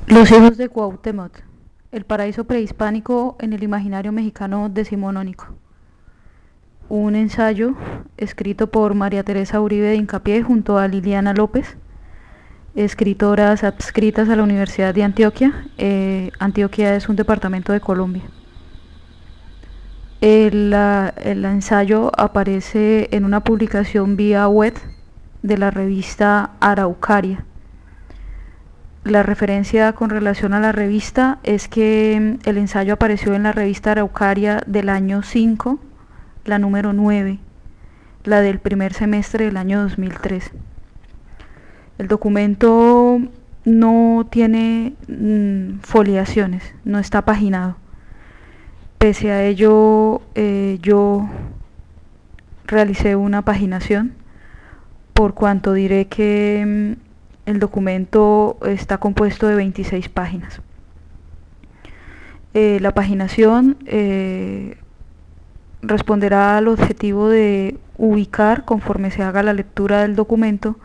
Los hijos de Cuauhtémoc, el paraíso prehispánico en el imaginario mexicano decimonónico. Un ensayo escrito por María Teresa Uribe de Hincapié junto a Liliana López, escritoras adscritas a la Universidad de Antioquia. Antioquia es un departamento de Colombia. El ensayo aparece en una publicación vía web de la revista Araucaria. La referencia con relación a la revista es que el ensayo apareció en la revista Araucaria del año 5, la número 9, la del primer semestre del año 2003. El documento no tiene foliaciones, no está paginado. Pese a ello, yo realicé una paginación, por cuanto diré que el documento está compuesto de 26 páginas. La paginación responderá al objetivo de ubicar, conforme se haga la lectura del documento,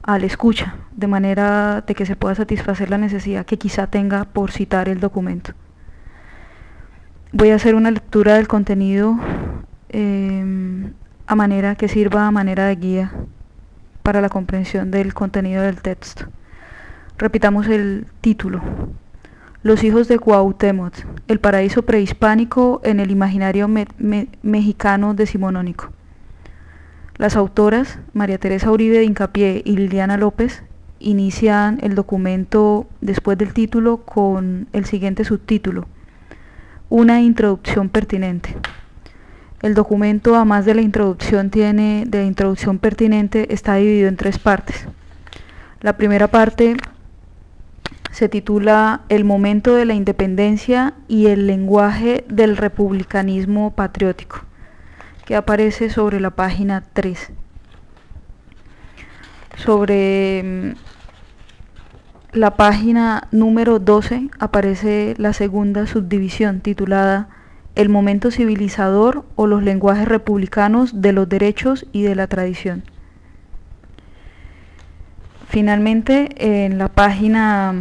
al escucha, de manera de que se pueda satisfacer la necesidad que quizá tenga por citar el documento. Voy a hacer una lectura del contenido a manera que sirva a manera de guía para la comprensión del contenido del texto. Repitamos el título: Los hijos de Cuauhtémoc, el paraíso prehispánico en el imaginario mexicano decimonónico. Las autoras, María Teresa Uribe de Hincapié y Liliana López, inician el documento después del título con el siguiente subtítulo: Una introducción pertinente. El documento, además de la introducción pertinente, está dividido en 3 partes. La primera parte se titula El momento de la independencia y el lenguaje del republicanismo patriótico, que aparece sobre la página 3. Sobre la página número 12 aparece la segunda subdivisión, titulada El momento civilizador o los lenguajes republicanos de los derechos y de la tradición. Finalmente, en la página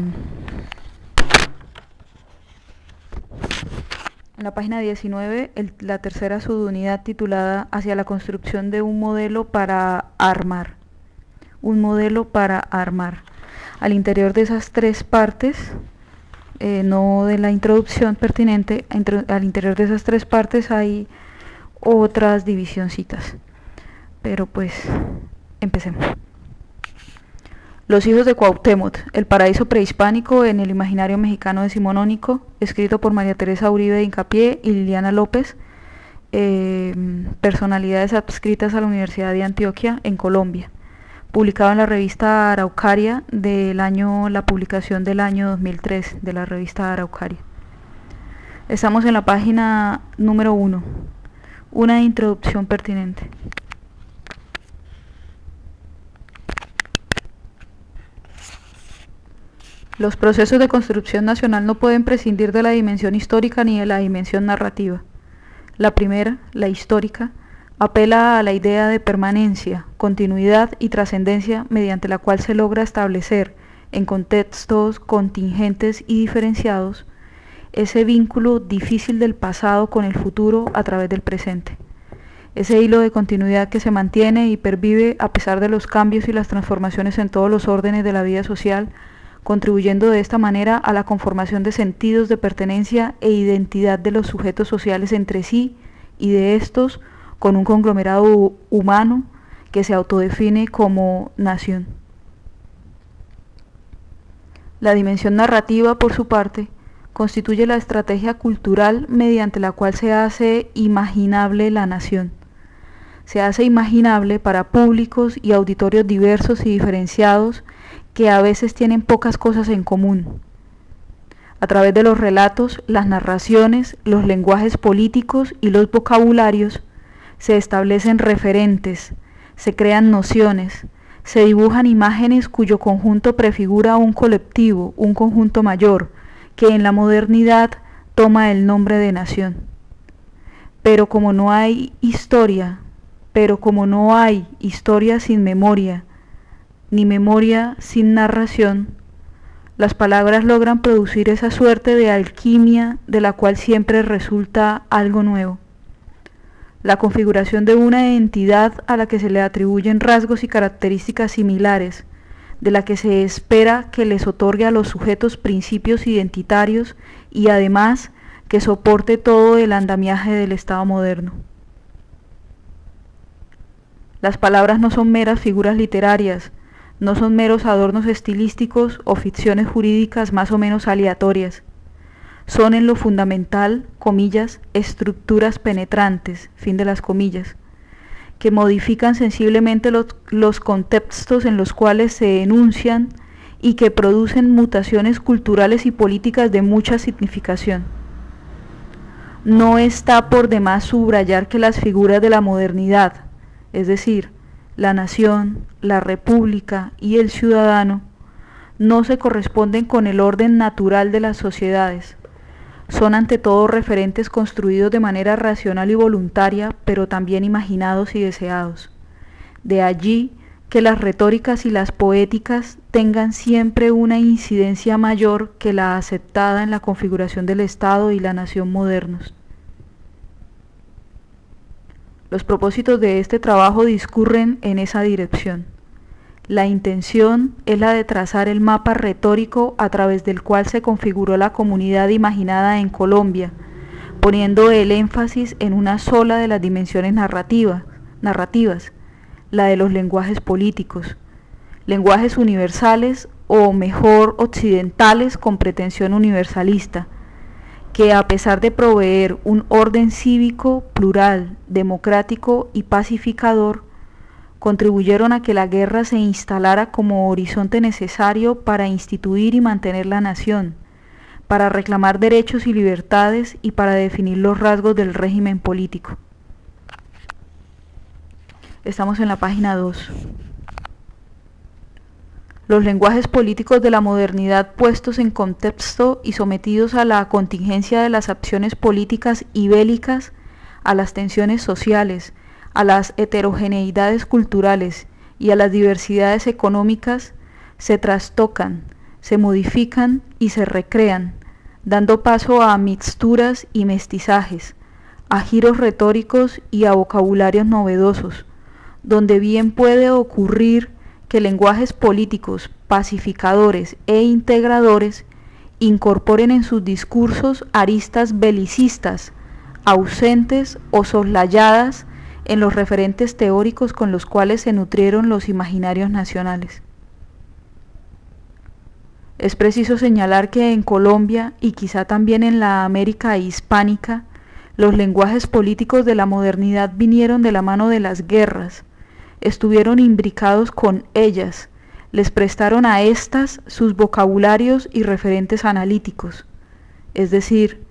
19, la tercera subunidad, titulada Hacia la construcción de un modelo para armar. Un modelo para armar. Al interior de esas 3 partes, no de la introducción pertinente, al interior de esas 3 partes hay otras divisioncitas. Pero pues, empecemos. Los hijos de Cuauhtémoc, el paraíso prehispánico en el imaginario mexicano decimonónico, escrito por María Teresa Uribe de Hincapié y Liliana López, personalidades adscritas a la Universidad de Antioquia en Colombia, publicado en la revista Araucaria la publicación del año 2003 de la revista Araucaria. Estamos en la página número 1, una introducción pertinente. Los procesos de construcción nacional no pueden prescindir de la dimensión histórica ni de la dimensión narrativa. La primera, la histórica, apela a la idea de permanencia, continuidad y trascendencia mediante la cual se logra establecer, en contextos contingentes y diferenciados, ese vínculo difícil del pasado con el futuro a través del presente. Ese hilo de continuidad que se mantiene y pervive a pesar de los cambios y las transformaciones en todos los órdenes de la vida social, contribuyendo de esta manera a la conformación de sentidos de pertenencia e identidad de los sujetos sociales entre sí y de estos con un conglomerado humano que se autodefine como nación. La dimensión narrativa, por su parte, constituye la estrategia cultural mediante la cual se hace imaginable la nación. Se hace imaginable para públicos y auditorios diversos y diferenciados que a veces tienen pocas cosas en común. A través de los relatos, las narraciones, los lenguajes políticos y los vocabularios, se establecen referentes, se crean nociones, se dibujan imágenes cuyo conjunto prefigura un colectivo, un conjunto mayor, que en la modernidad toma el nombre de nación. Pero como no hay historia sin memoria, ni memoria sin narración, Las palabras logran producir esa suerte de alquimia de la cual siempre resulta algo nuevo. La configuración de una entidad a la que se le atribuyen rasgos y características similares, de la que se espera que les otorgue a los sujetos principios identitarios y además que soporte todo el andamiaje del Estado moderno. Las palabras no son meras figuras literarias, no son meros adornos estilísticos o ficciones jurídicas más o menos aleatorias. Son en lo fundamental, comillas, estructuras penetrantes, fin de las comillas, que modifican sensiblemente los contextos en los cuales se enuncian y que producen mutaciones culturales y políticas de mucha significación. No está por demás subrayar que las figuras de la modernidad, es decir, la nación, la república y el ciudadano, no se corresponden con el orden natural de las sociedades. Son ante todo referentes construidos de manera racional y voluntaria, pero también imaginados y deseados. De allí que las retóricas y las poéticas tengan siempre una incidencia mayor que la aceptada en la configuración del Estado y la nación modernos. Los propósitos de este trabajo discurren en esa dirección. La intención es la de trazar el mapa retórico a través del cual se configuró la comunidad imaginada en Colombia, poniendo el énfasis en una sola de las dimensiones narrativas, la de los lenguajes políticos, lenguajes universales o mejor occidentales con pretensión universalista, que a pesar de proveer un orden cívico, plural, democrático y pacificador, contribuyeron a que la guerra se instalara como horizonte necesario para instituir y mantener la nación, para reclamar derechos y libertades y para definir los rasgos del régimen político. Estamos en la página 2. Los lenguajes políticos de la modernidad puestos en contexto y sometidos a la contingencia de las acciones políticas y bélicas, a las tensiones sociales, a las heterogeneidades culturales y a las diversidades económicas, se trastocan, se modifican y se recrean, dando paso a mixturas y mestizajes, a giros retóricos y a vocabularios novedosos, donde bien puede ocurrir que lenguajes políticos pacificadores e integradores incorporen en sus discursos aristas belicistas, ausentes o soslayadas en los referentes teóricos con los cuales se nutrieron los imaginarios nacionales. Es preciso señalar que en Colombia y quizá también en la América hispánica, los lenguajes políticos de la modernidad vinieron de la mano de las guerras, estuvieron imbricados con ellas, les prestaron a éstas sus vocabularios y referentes analíticos. Es decir,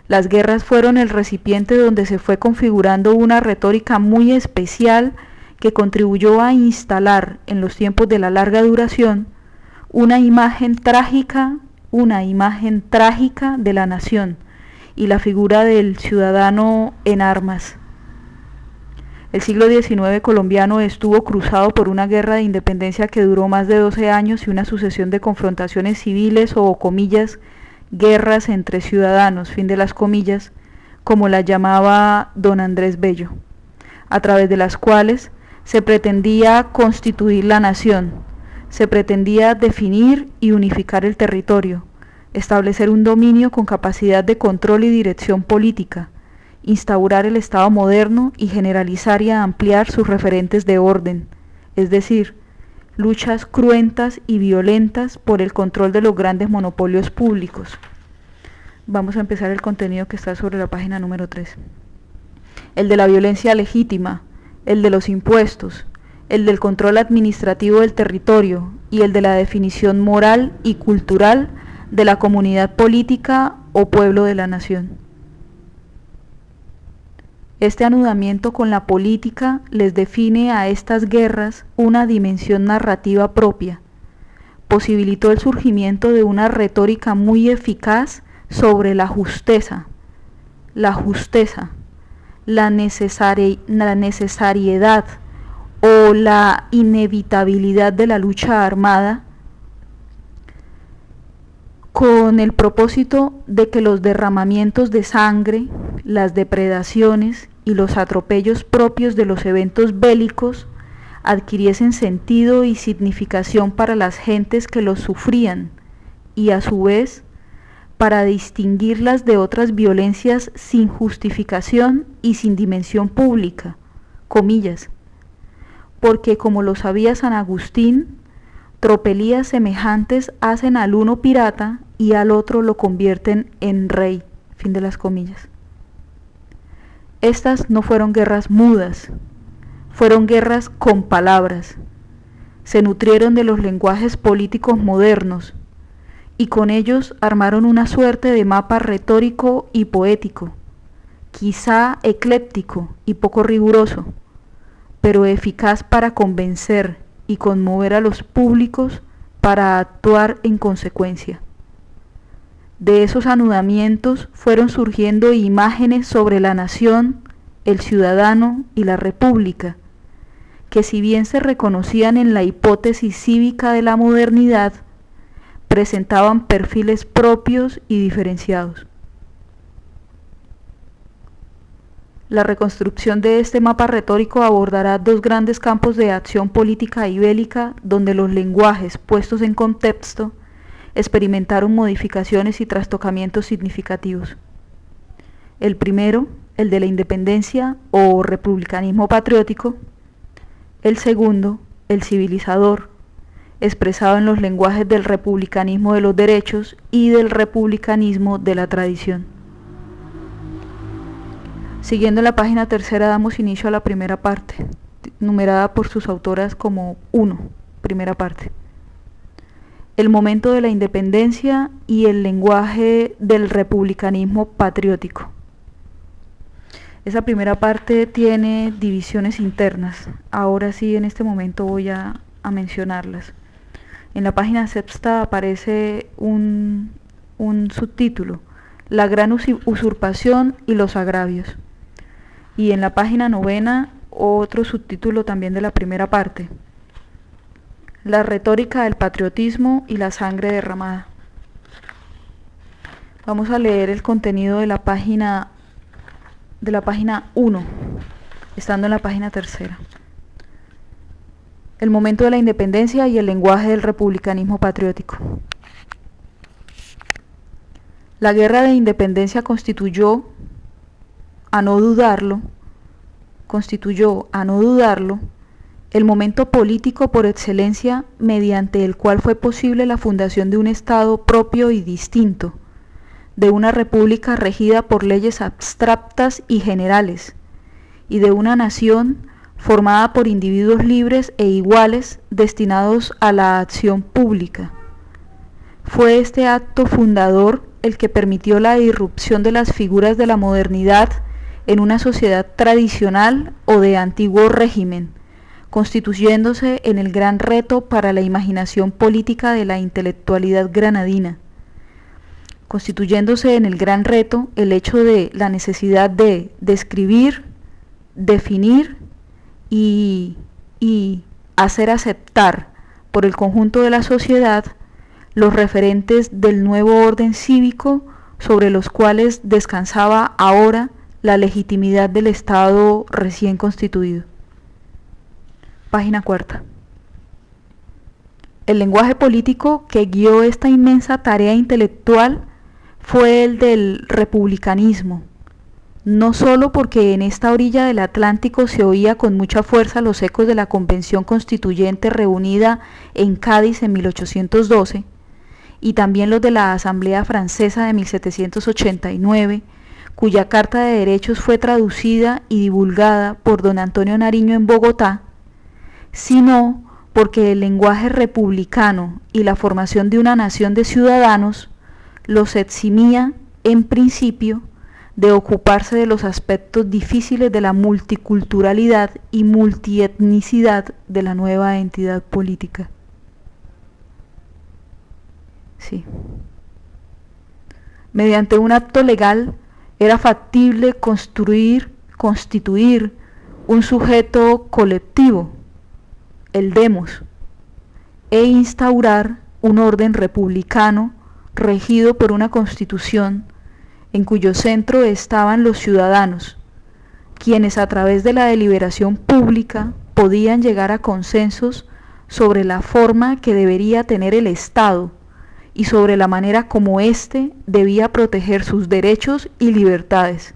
las guerras fueron el recipiente donde se fue configurando una retórica muy especial que contribuyó a instalar en los tiempos de la larga duración una imagen trágica de la nación y la figura del ciudadano en armas. El siglo XIX colombiano estuvo cruzado por una guerra de independencia que duró más de 12 años y una sucesión de confrontaciones civiles o, comillas, guerras entre ciudadanos, fin de las comillas, como la llamaba don Andrés Bello, a través de las cuales se pretendía constituir la nación, se pretendía definir y unificar el territorio, establecer un dominio con capacidad de control y dirección política, instaurar el Estado moderno y generalizar y ampliar sus referentes de orden, es decir, luchas cruentas y violentas por el control de los grandes monopolios públicos. Vamos a empezar el contenido que está sobre la página número 3. El de la violencia legítima, el de los impuestos, el del control administrativo del territorio y el de la definición moral y cultural de la comunidad política o pueblo de la nación. Este anudamiento con la política les define a estas guerras una dimensión narrativa propia. Posibilitó el surgimiento de una retórica muy eficaz sobre la justeza, la necesariedad o la inevitabilidad de la lucha armada, con el propósito de que los derramamientos de sangre, las depredaciones y los atropellos propios de los eventos bélicos adquiriesen sentido y significación para las gentes que los sufrían y a su vez para distinguirlas de otras violencias sin justificación y sin dimensión pública, comillas, porque como lo sabía San Agustín, tropelías semejantes hacen al uno pirata y al otro lo convierten en rey, fin de las comillas. Estas no fueron guerras mudas, fueron guerras con palabras, se nutrieron de los lenguajes políticos modernos y con ellos armaron una suerte de mapa retórico y poético, quizá ecléptico y poco riguroso, pero eficaz para convencer y conmover a los públicos para actuar en consecuencia. De esos anudamientos fueron surgiendo imágenes sobre la nación, el ciudadano y la república, que si bien se reconocían en la hipótesis cívica de la modernidad, presentaban perfiles propios y diferenciados. La reconstrucción de este mapa retórico abordará dos grandes campos de acción política y bélica donde los lenguajes puestos en contexto experimentaron modificaciones y trastocamientos significativos. El primero, el de la independencia o republicanismo patriótico. El segundo, el civilizador, expresado en los lenguajes del republicanismo de los derechos y del republicanismo de la tradición. Siguiendo la página tercera damos inicio a la primera parte, numerada por sus autoras como 1, primera parte. El momento de la independencia y el lenguaje del republicanismo patriótico. Esa primera parte tiene divisiones internas. Ahora sí, en este momento voy a mencionarlas. En la página sexta aparece un subtítulo, La gran usurpación y los agravios. Y en la página novena, otro subtítulo también de la primera parte, La retórica del patriotismo y la sangre derramada. Vamos a leer el contenido de la página 1, estando en la página tercera. El momento de la independencia y el lenguaje del republicanismo patriótico. La guerra de independencia constituyó, a no dudarlo, el momento político por excelencia mediante el cual fue posible la fundación de un Estado propio y distinto, de una república regida por leyes abstractas y generales, y de una nación formada por individuos libres e iguales destinados a la acción pública. Fue este acto fundador el que permitió la irrupción de las figuras de la modernidad en una sociedad tradicional o de antiguo régimen, constituyéndose en el gran reto para la imaginación política de la intelectualidad granadina. Constituyéndose en el gran reto el hecho de la necesidad de describir, definir y hacer aceptar por el conjunto de la sociedad los referentes del nuevo orden cívico sobre los cuales descansaba ahora la legitimidad del Estado recién constituido. Página cuarta. El lenguaje político que guió esta inmensa tarea intelectual fue el del republicanismo, no solo porque en esta orilla del Atlántico se oía con mucha fuerza los ecos de la Convención Constituyente reunida en Cádiz en 1812, y también los de la Asamblea Francesa de 1789, cuya Carta de Derechos fue traducida y divulgada por don Antonio Nariño en Bogotá, sino porque el lenguaje republicano y la formación de una nación de ciudadanos los eximía, en principio, de ocuparse de los aspectos difíciles de la multiculturalidad y multietnicidad de la nueva entidad política. Sí. Mediante un acto legal era factible constituir un sujeto colectivo, el demos, e instaurar un orden republicano regido por una constitución en cuyo centro estaban los ciudadanos, quienes a través de la deliberación pública podían llegar a consensos sobre la forma que debería tener el Estado y sobre la manera como éste debía proteger sus derechos y libertades.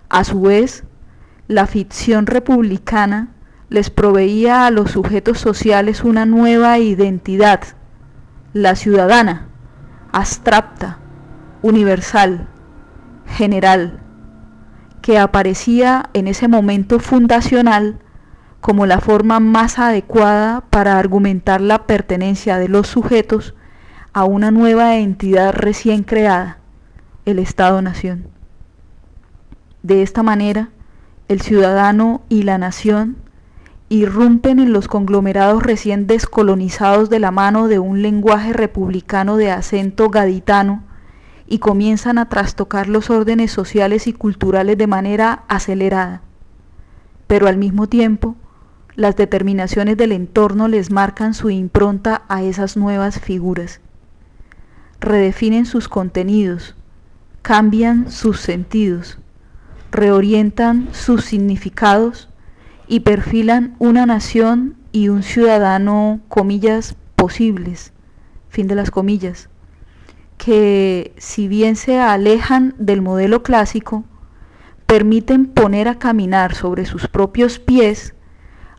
A su vez, la ficción republicana les proveía a los sujetos sociales una nueva identidad, la ciudadana, abstracta, universal, general, que aparecía en ese momento fundacional como la forma más adecuada para argumentar la pertenencia de los sujetos a una nueva entidad recién creada, el Estado-Nación. De esta manera, el ciudadano y la nación irrumpen en los conglomerados recién descolonizados de la mano de un lenguaje republicano de acento gaditano y comienzan a trastocar los órdenes sociales y culturales de manera acelerada. Pero al mismo tiempo, las determinaciones del entorno les marcan su impronta a esas nuevas figuras. Redefinen sus contenidos, cambian sus sentidos, reorientan sus significados y perfilan una nación y un ciudadano, comillas, posibles, fin de las comillas, que si bien se alejan del modelo clásico, permiten poner a caminar sobre sus propios pies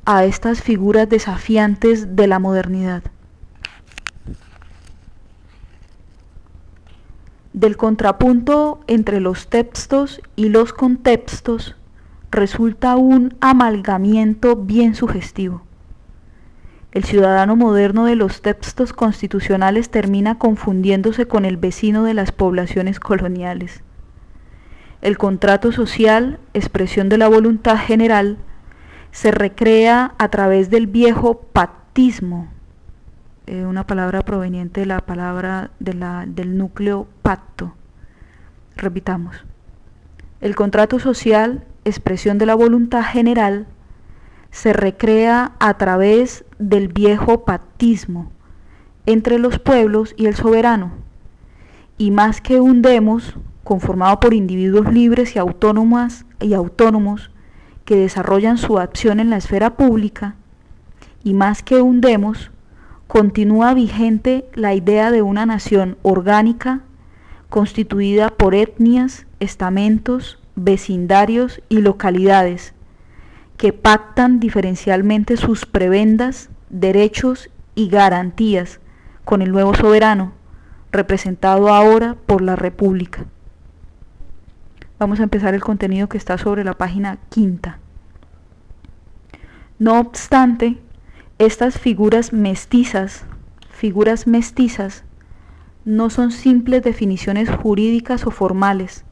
a estas figuras desafiantes de la modernidad. Del contrapunto entre los textos y los contextos resulta un amalgamiento bien sugestivo. El ciudadano moderno de los textos constitucionales termina confundiéndose con el vecino de las poblaciones coloniales. El contrato social, expresión de la voluntad general, se recrea a través del viejo pactismo, una palabra proveniente de la palabra del núcleo pacto. Repitamos. El contrato social, expresión de la voluntad general, se recrea a través del viejo pactismo entre los pueblos y el soberano, y más que un demos conformado por individuos libres y autónomos que desarrollan su acción en la esfera pública, y más que un demos, continúa vigente la idea de una nación orgánica constituida por etnias, estamentos, vecindarios y localidades que pactan diferencialmente sus prebendas, derechos y garantías con el nuevo soberano, representado ahora por la República. Vamos a empezar el contenido que está sobre la página 5. No obstante, estas figuras mestizas no son simples definiciones jurídicas o formales,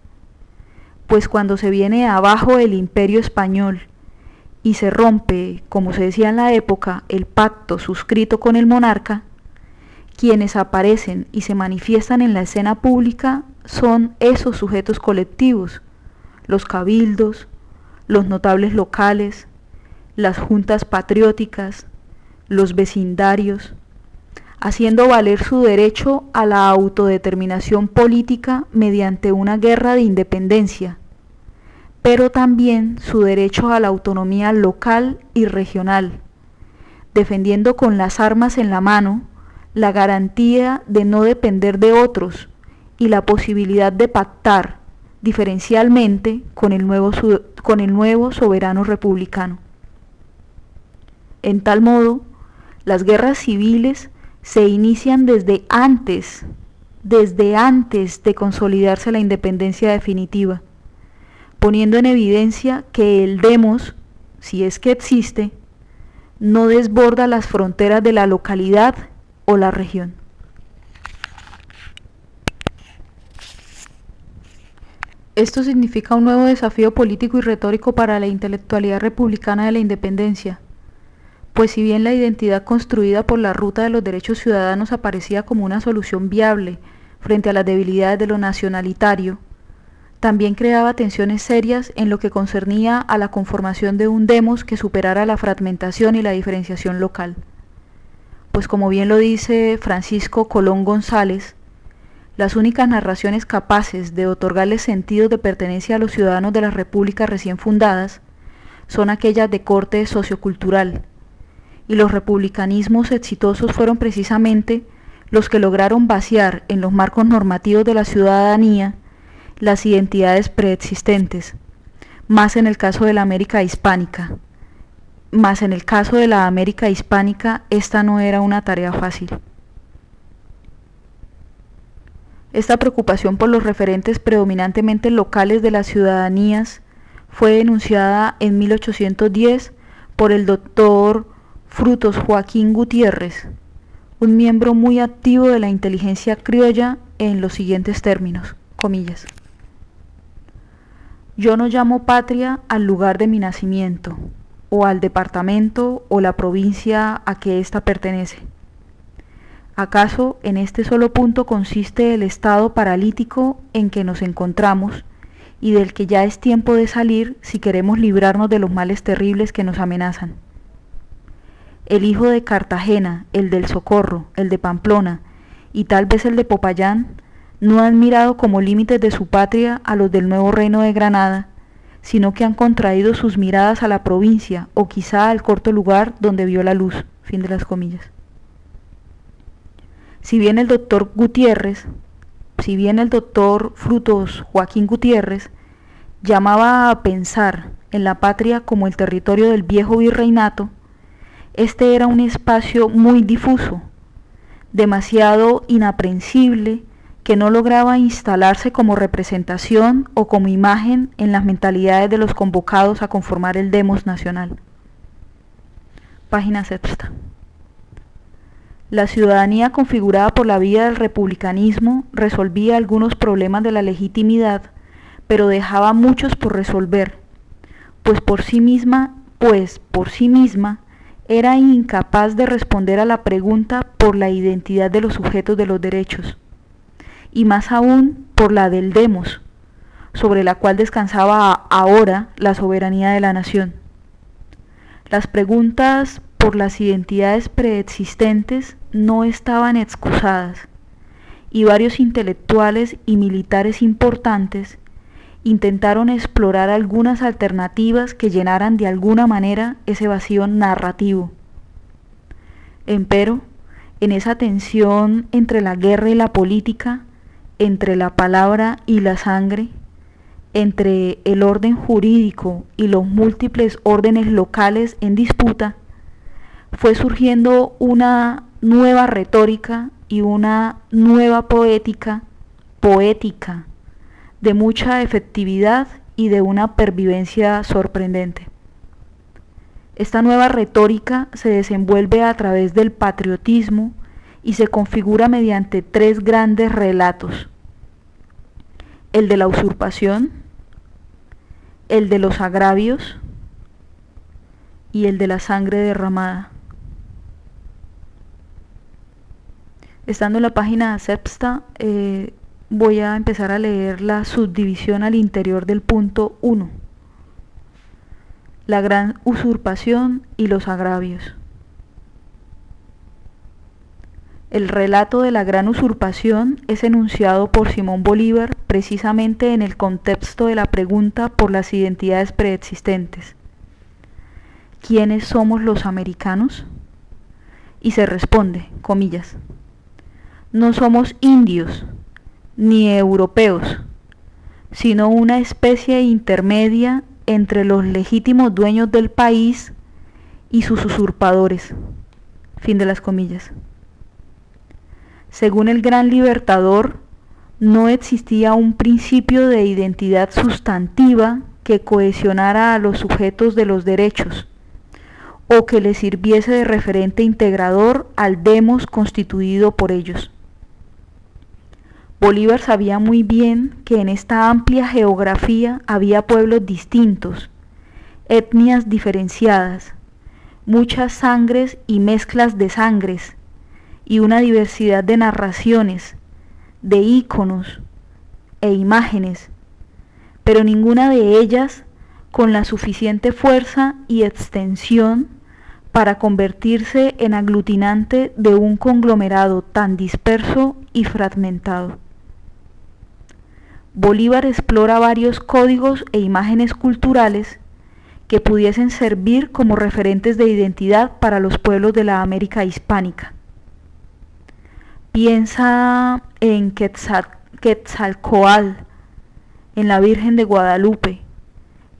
pues cuando se viene abajo el imperio español y se rompe, como se decía en la época, el pacto suscrito con el monarca, quienes aparecen y se manifiestan en la escena pública son esos sujetos colectivos, los cabildos, los notables locales, las juntas patrióticas, los vecindarios, haciendo valer su derecho a la autodeterminación política mediante una guerra de independencia, pero también su derecho a la autonomía local y regional, defendiendo con las armas en la mano la garantía de no depender de otros y la posibilidad de pactar diferencialmente con el nuevo soberano republicano. En tal modo, las guerras civiles se inician desde antes de consolidarse la independencia definitiva, poniendo en evidencia que el demos, si es que existe, no desborda las fronteras de la localidad o la región. Esto significa un nuevo desafío político y retórico para la intelectualidad republicana de la independencia, pues si bien la identidad construida por la ruta de los derechos ciudadanos aparecía como una solución viable frente a las debilidades de lo nacionalitario, también creaba tensiones serias en lo que concernía a la conformación de un demos que superara la fragmentación y la diferenciación local. Pues como bien lo dice Francisco Colón González, Las únicas narraciones capaces de otorgarles sentido de pertenencia a los ciudadanos de las repúblicas recién fundadas son aquellas de corte sociocultural, y los republicanismos exitosos fueron precisamente los que lograron vaciar en los marcos normativos de la ciudadanía las identidades preexistentes, más en el caso de la América hispánica. Mas en el caso de la América hispánica, esta no era una tarea fácil. Esta preocupación por los referentes predominantemente locales de las ciudadanías fue denunciada en 1810 por el doctor Frutos Joaquín Gutiérrez, un miembro muy activo de la inteligencia criolla, en los siguientes términos, comillas: yo no llamo patria al lugar de mi nacimiento, o al departamento o la provincia a que ésta pertenece. ¿Acaso en este solo punto consiste el estado paralítico en que nos encontramos y del que ya es tiempo de salir si queremos librarnos de los males terribles que nos amenazan? El hijo de Cartagena, el del Socorro, el de Pamplona y tal vez el de Popayán no han mirado como límites de su patria a los del nuevo reino de Granada, sino que han contraído sus miradas a la provincia o quizá al corto lugar donde vio la luz. Fin de las comillas. Si bien el doctor Frutos Joaquín Gutiérrez llamaba a pensar en la patria como el territorio del viejo virreinato, este era un espacio muy difuso, demasiado inaprensible, que no lograba instalarse como representación o como imagen en las mentalidades de los convocados a conformar el demos nacional. Página sexta. La ciudadanía configurada por la vía del republicanismo resolvía algunos problemas de la legitimidad, pero dejaba muchos por resolver, pues por sí misma era incapaz de responder a la pregunta por la identidad de los sujetos de los derechos, y más aún por la del demos, sobre la cual descansaba ahora la soberanía de la nación. Las preguntas por las identidades preexistentes no estaban excusadas, y varios intelectuales y militares importantes intentaron explorar algunas alternativas que llenaran de alguna manera ese vacío narrativo. Empero, en esa tensión entre la guerra y la política, entre la palabra y la sangre, entre el orden jurídico y los múltiples órdenes locales en disputa, fue surgiendo una nueva retórica y una nueva poética de mucha efectividad y de una pervivencia sorprendente. Esta nueva retórica se desenvuelve a través del patriotismo y se configura mediante tres grandes relatos: el de la usurpación, el de los agravios y el de la sangre derramada. Estando en la página sexta, voy a empezar a leer la subdivisión al interior del punto 1. La gran usurpación y los agravios. El relato de la gran usurpación es enunciado por Simón Bolívar precisamente en el contexto de la pregunta por las identidades preexistentes: ¿quiénes somos los americanos? Y se responde, comillas: no somos indios ni europeos, sino una especie intermedia entre los legítimos dueños del país y sus usurpadores. Fin de las comillas. Según el gran libertador, no existía un principio de identidad sustantiva que cohesionara a los sujetos de los derechos, o que les sirviese de referente integrador al demos constituido por ellos. Bolívar sabía muy bien que en esta amplia geografía había pueblos distintos, etnias diferenciadas, muchas sangres y mezclas de sangres, y una diversidad de narraciones, de íconos e imágenes, pero ninguna de ellas con la suficiente fuerza y extensión para convertirse en aglutinante de un conglomerado tan disperso y fragmentado. Bolívar explora varios códigos e imágenes culturales que pudiesen servir como referentes de identidad para los pueblos de la América hispánica. Piensa en Quetzalcóatl, en la Virgen de Guadalupe,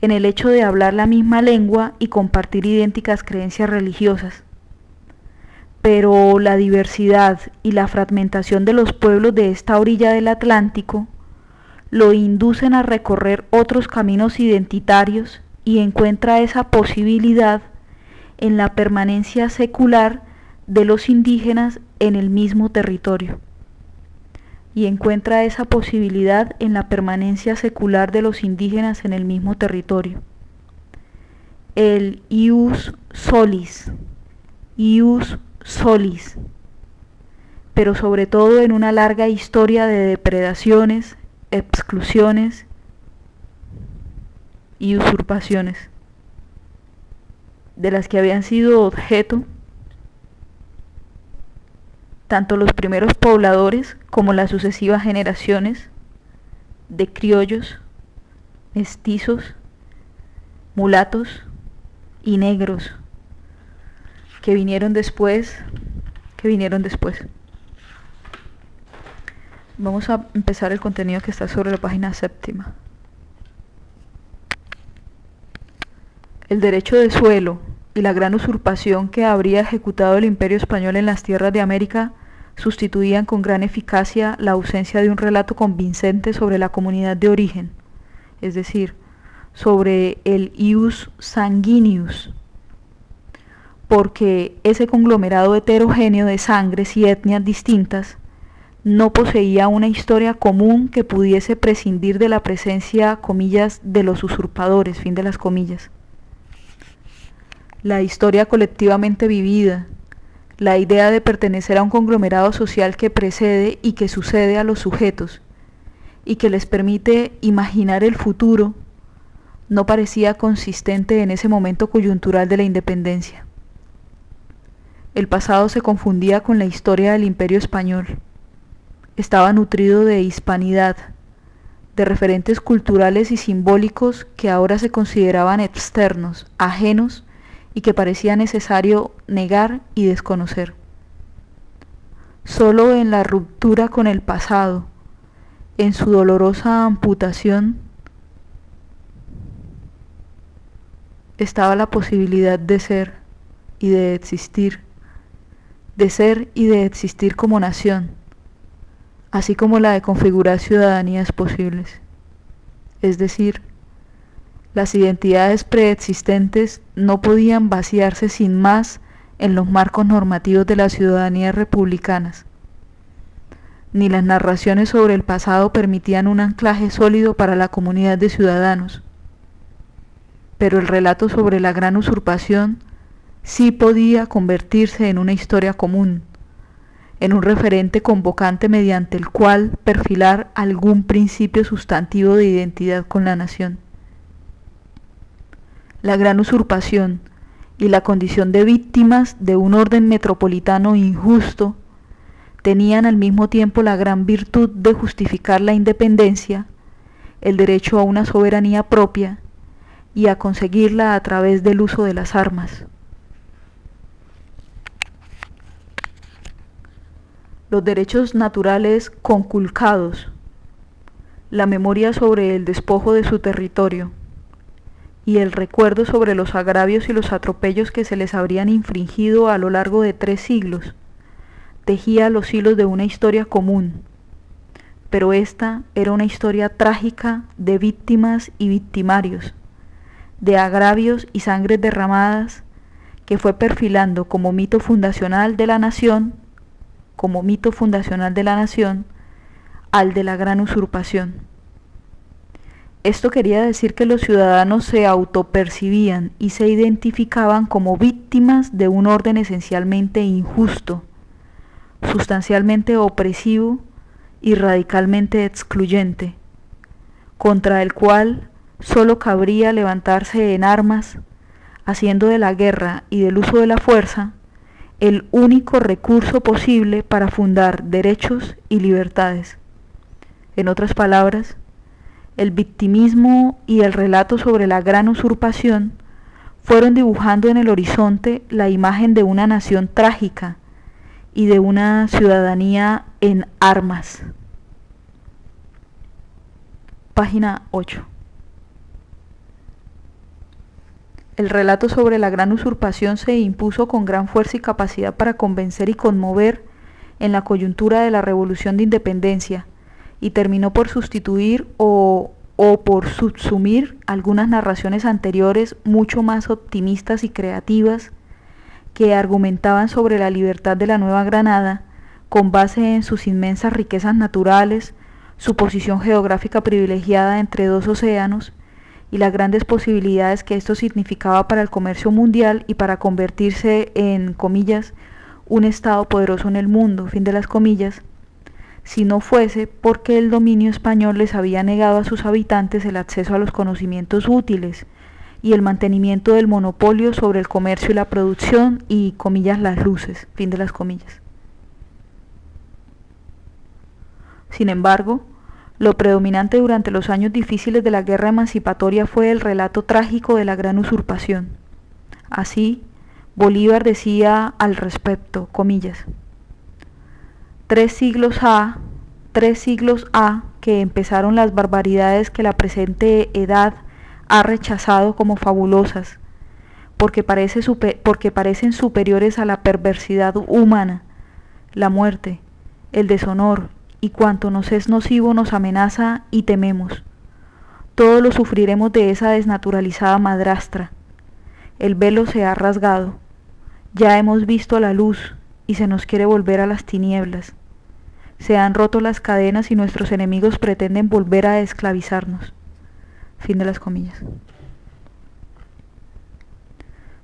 en el hecho de hablar la misma lengua y compartir idénticas creencias religiosas. Pero la diversidad y la fragmentación de los pueblos de esta orilla del Atlántico lo inducen a recorrer otros caminos identitarios y encuentra esa posibilidad en la permanencia secular de los indígenas en el mismo territorio. El ius solis, pero sobre todo en una larga historia de depredaciones, exclusiones y usurpaciones, de las que habían sido objeto tanto los primeros pobladores como las sucesivas generaciones de criollos, mestizos, mulatos y negros que vinieron después. Vamos a empezar el contenido que está sobre la página 7. El derecho de suelo y la gran usurpación que habría ejecutado el Imperio Español en las tierras de América sustituían con gran eficacia la ausencia de un relato convincente sobre la comunidad de origen, es decir, sobre el ius sanguineus, porque ese conglomerado heterogéneo de sangres y etnias distintas no poseía una historia común que pudiese prescindir de la presencia, comillas, de los usurpadores, fin de las comillas. La historia colectivamente vivida, la idea de pertenecer a un conglomerado social que precede y que sucede a los sujetos y que les permite imaginar el futuro, no parecía consistente en ese momento coyuntural de la independencia. El pasado se confundía con la historia del Imperio Español. Estaba nutrido de hispanidad, de referentes culturales y simbólicos que ahora se consideraban externos, ajenos, y que parecía necesario negar y desconocer. Solo en la ruptura con el pasado, en su dolorosa amputación, estaba la posibilidad de ser y de existir como nación, así como la de configurar ciudadanías posibles. Es decir, las identidades preexistentes no podían vaciarse sin más en los marcos normativos de las ciudadanías republicanas, ni las narraciones sobre el pasado permitían un anclaje sólido para la comunidad de ciudadanos. Pero el relato sobre la gran usurpación sí podía convertirse en una historia común, en un referente convocante mediante el cual perfilar algún principio sustantivo de identidad con la nación. La gran usurpación y la condición de víctimas de un orden metropolitano injusto tenían al mismo tiempo la gran virtud de justificar la independencia, el derecho a una soberanía propia y a conseguirla a través del uso de las armas. Los derechos naturales conculcados, la memoria sobre el despojo de su territorio, y el recuerdo sobre los agravios y los atropellos que se les habrían infringido a lo largo de 3 siglos, tejía los hilos de una historia común, pero esta era una historia trágica de víctimas y victimarios, de agravios y sangres derramadas, que fue perfilando como mito fundacional de la nación, al de la gran usurpación. Esto quería decir que los ciudadanos se autopercibían y se identificaban como víctimas de un orden esencialmente injusto, sustancialmente opresivo y radicalmente excluyente, contra el cual solo cabría levantarse en armas, haciendo de la guerra y del uso de la fuerza el único recurso posible para fundar derechos y libertades. En otras palabras, el victimismo y el relato sobre la gran usurpación fueron dibujando en el horizonte la imagen de una nación trágica y de una ciudadanía en armas. Página 8. El relato sobre la gran usurpación se impuso con gran fuerza y capacidad para convencer y conmover en la coyuntura de la Revolución de Independencia, y terminó por sustituir o por subsumir algunas narraciones anteriores mucho más optimistas y creativas que argumentaban sobre la libertad de la Nueva Granada con base en sus inmensas riquezas naturales, su posición geográfica privilegiada entre dos océanos y las grandes posibilidades que esto significaba para el comercio mundial y para convertirse en, comillas, un Estado poderoso en el mundo, fin de las comillas, si no fuese porque el dominio español les había negado a sus habitantes el acceso a los conocimientos útiles y el mantenimiento del monopolio sobre el comercio y la producción y, comillas, las luces, fin de las comillas. Sin embargo, lo predominante durante los años difíciles de la guerra emancipatoria fue el relato trágico de la gran usurpación. Así, Bolívar decía al respecto, comillas, 3 siglos ha que empezaron las barbaridades que la presente edad ha rechazado como fabulosas, porque parecen superiores a la perversidad humana, la muerte, el deshonor y cuanto nos es nocivo nos amenaza y tememos. Todo lo sufriremos de esa desnaturalizada madrastra. El velo se ha rasgado, ya hemos visto la luz y se nos quiere volver a las tinieblas. Se han roto las cadenas y nuestros enemigos pretenden volver a esclavizarnos. Fin de las comillas.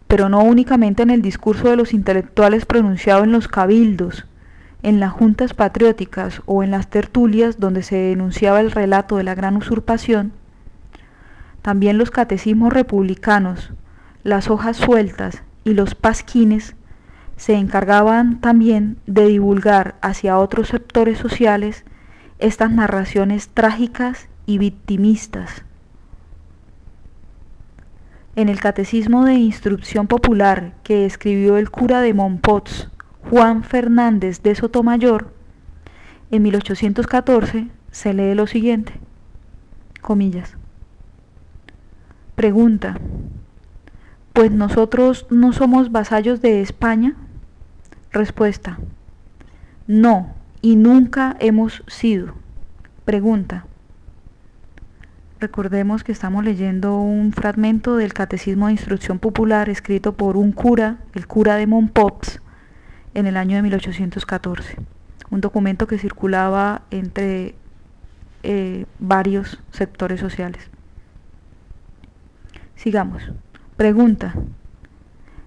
Pero no únicamente en el discurso de los intelectuales pronunciado en los cabildos, en las juntas patrióticas o en las tertulias donde se denunciaba el relato de la gran usurpación, también los catecismos republicanos, las hojas sueltas y los pasquines se encargaban también de divulgar hacia otros sectores sociales estas narraciones trágicas y victimistas. En el Catecismo de Instrucción Popular que escribió el cura de Mompox, Juan Fernández de Sotomayor, en 1814 se lee lo siguiente, comillas, pregunta, ¿pues nosotros no somos vasallos de España? Respuesta, no, y nunca hemos sido. Pregunta, recordemos que estamos leyendo un fragmento del Catecismo de Instrucción Popular escrito por un cura, el cura de Mompox, en el año de 1814, un documento que circulaba entre varios sectores sociales. Sigamos. Pregunta,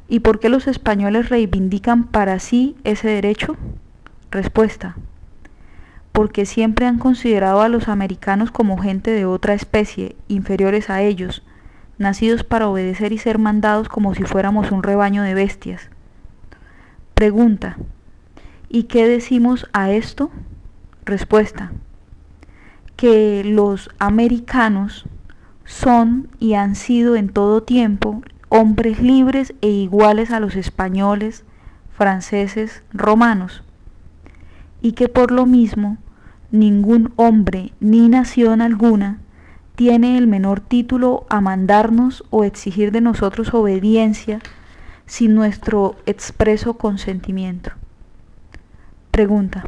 ¿y por qué los españoles reivindican para sí ese derecho? Respuesta, porque siempre han considerado a los americanos como gente de otra especie, inferiores a ellos, nacidos para obedecer y ser mandados como si fuéramos un rebaño de bestias. Pregunta, ¿y qué decimos a esto? Respuesta, que los americanos son y han sido en todo tiempo hombres libres e iguales a los españoles, franceses, romanos, y que por lo mismo ningún hombre ni nación alguna tiene el menor título a mandarnos o exigir de nosotros obediencia sin nuestro expreso consentimiento. Pregunta,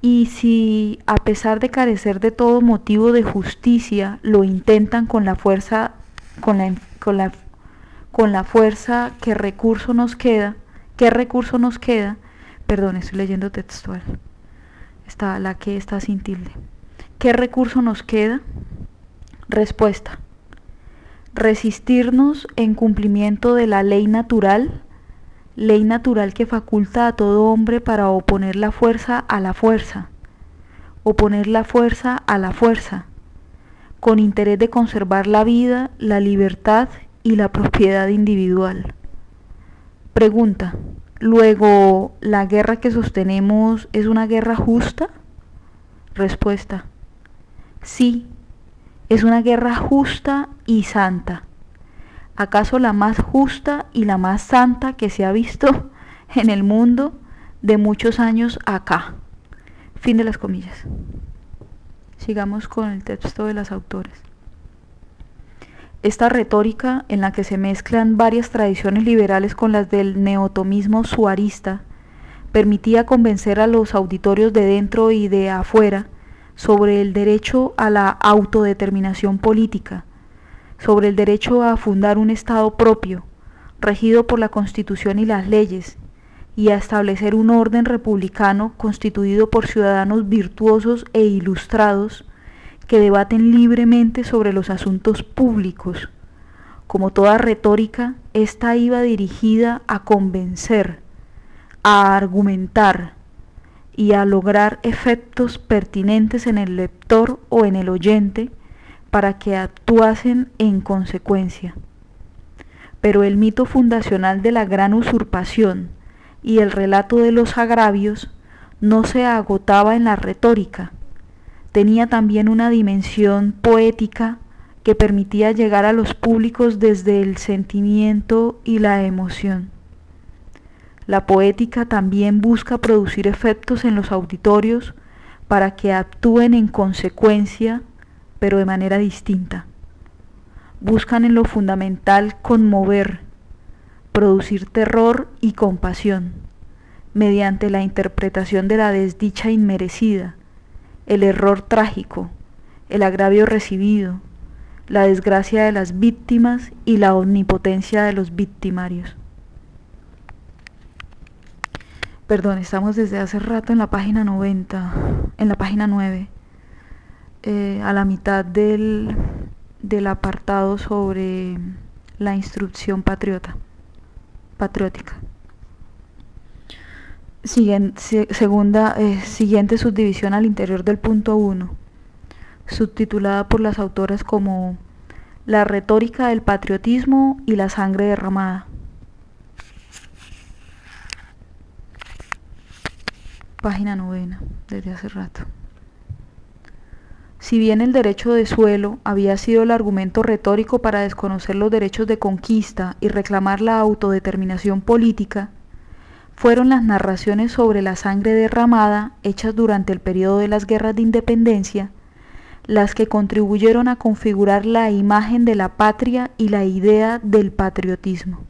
¿y si a pesar de carecer de todo motivo de justicia lo intentan con la fuerza, con la fuerza, qué recurso nos queda? Perdón, estoy leyendo textual. La que está sin tilde. ¿Qué recurso nos queda? Respuesta, resistirnos en cumplimiento de la ley natural que faculta a todo hombre para oponer la fuerza a la fuerza, oponer la fuerza a la fuerza, con interés de conservar la vida, la libertad y la propiedad individual. Pregunta, luego, ¿la guerra que sostenemos es una guerra justa? Respuesta, sí, Es una guerra justa y santa, acaso la más justa y la más santa que se ha visto en el mundo de muchos años acá. Fin de las comillas. Sigamos con el texto de las autores. Esta retórica, en la que se mezclan varias tradiciones liberales con las del neotomismo suarista, permitía convencer a los auditorios de dentro y de afuera sobre el derecho a la autodeterminación política, sobre el derecho a fundar un Estado propio, regido por la Constitución y las leyes, y a establecer un orden republicano constituido por ciudadanos virtuosos e ilustrados que debaten libremente sobre los asuntos públicos. Como toda retórica, esta iba dirigida a convencer, a argumentar y a lograr efectos pertinentes en el lector o en el oyente para que actuasen en consecuencia. Pero el mito fundacional de la gran usurpación y el relato de los agravios no se agotaba en la retórica, tenía también una dimensión poética que permitía llegar a los públicos desde el sentimiento y la emoción. La poética también busca producir efectos en los auditorios para que actúen en consecuencia, pero de manera distinta. Buscan en lo fundamental conmover, producir terror y compasión, mediante la interpretación de la desdicha inmerecida, el error trágico, el agravio recibido, la desgracia de las víctimas y la omnipotencia de los victimarios. Perdón, estamos desde hace rato en la página 90, en la página 9, a la mitad del apartado sobre la instrucción patriótica. Siguiente subdivisión al interior del punto 1, subtitulada por las autoras como La retórica del patriotismo y la sangre derramada. Página 9, desde hace rato. Si bien el derecho de suelo había sido el argumento retórico para desconocer los derechos de conquista y reclamar la autodeterminación política, fueron las narraciones sobre la sangre derramada, hechas durante el periodo de las guerras de independencia, las que contribuyeron a configurar la imagen de la patria y la idea del patriotismo.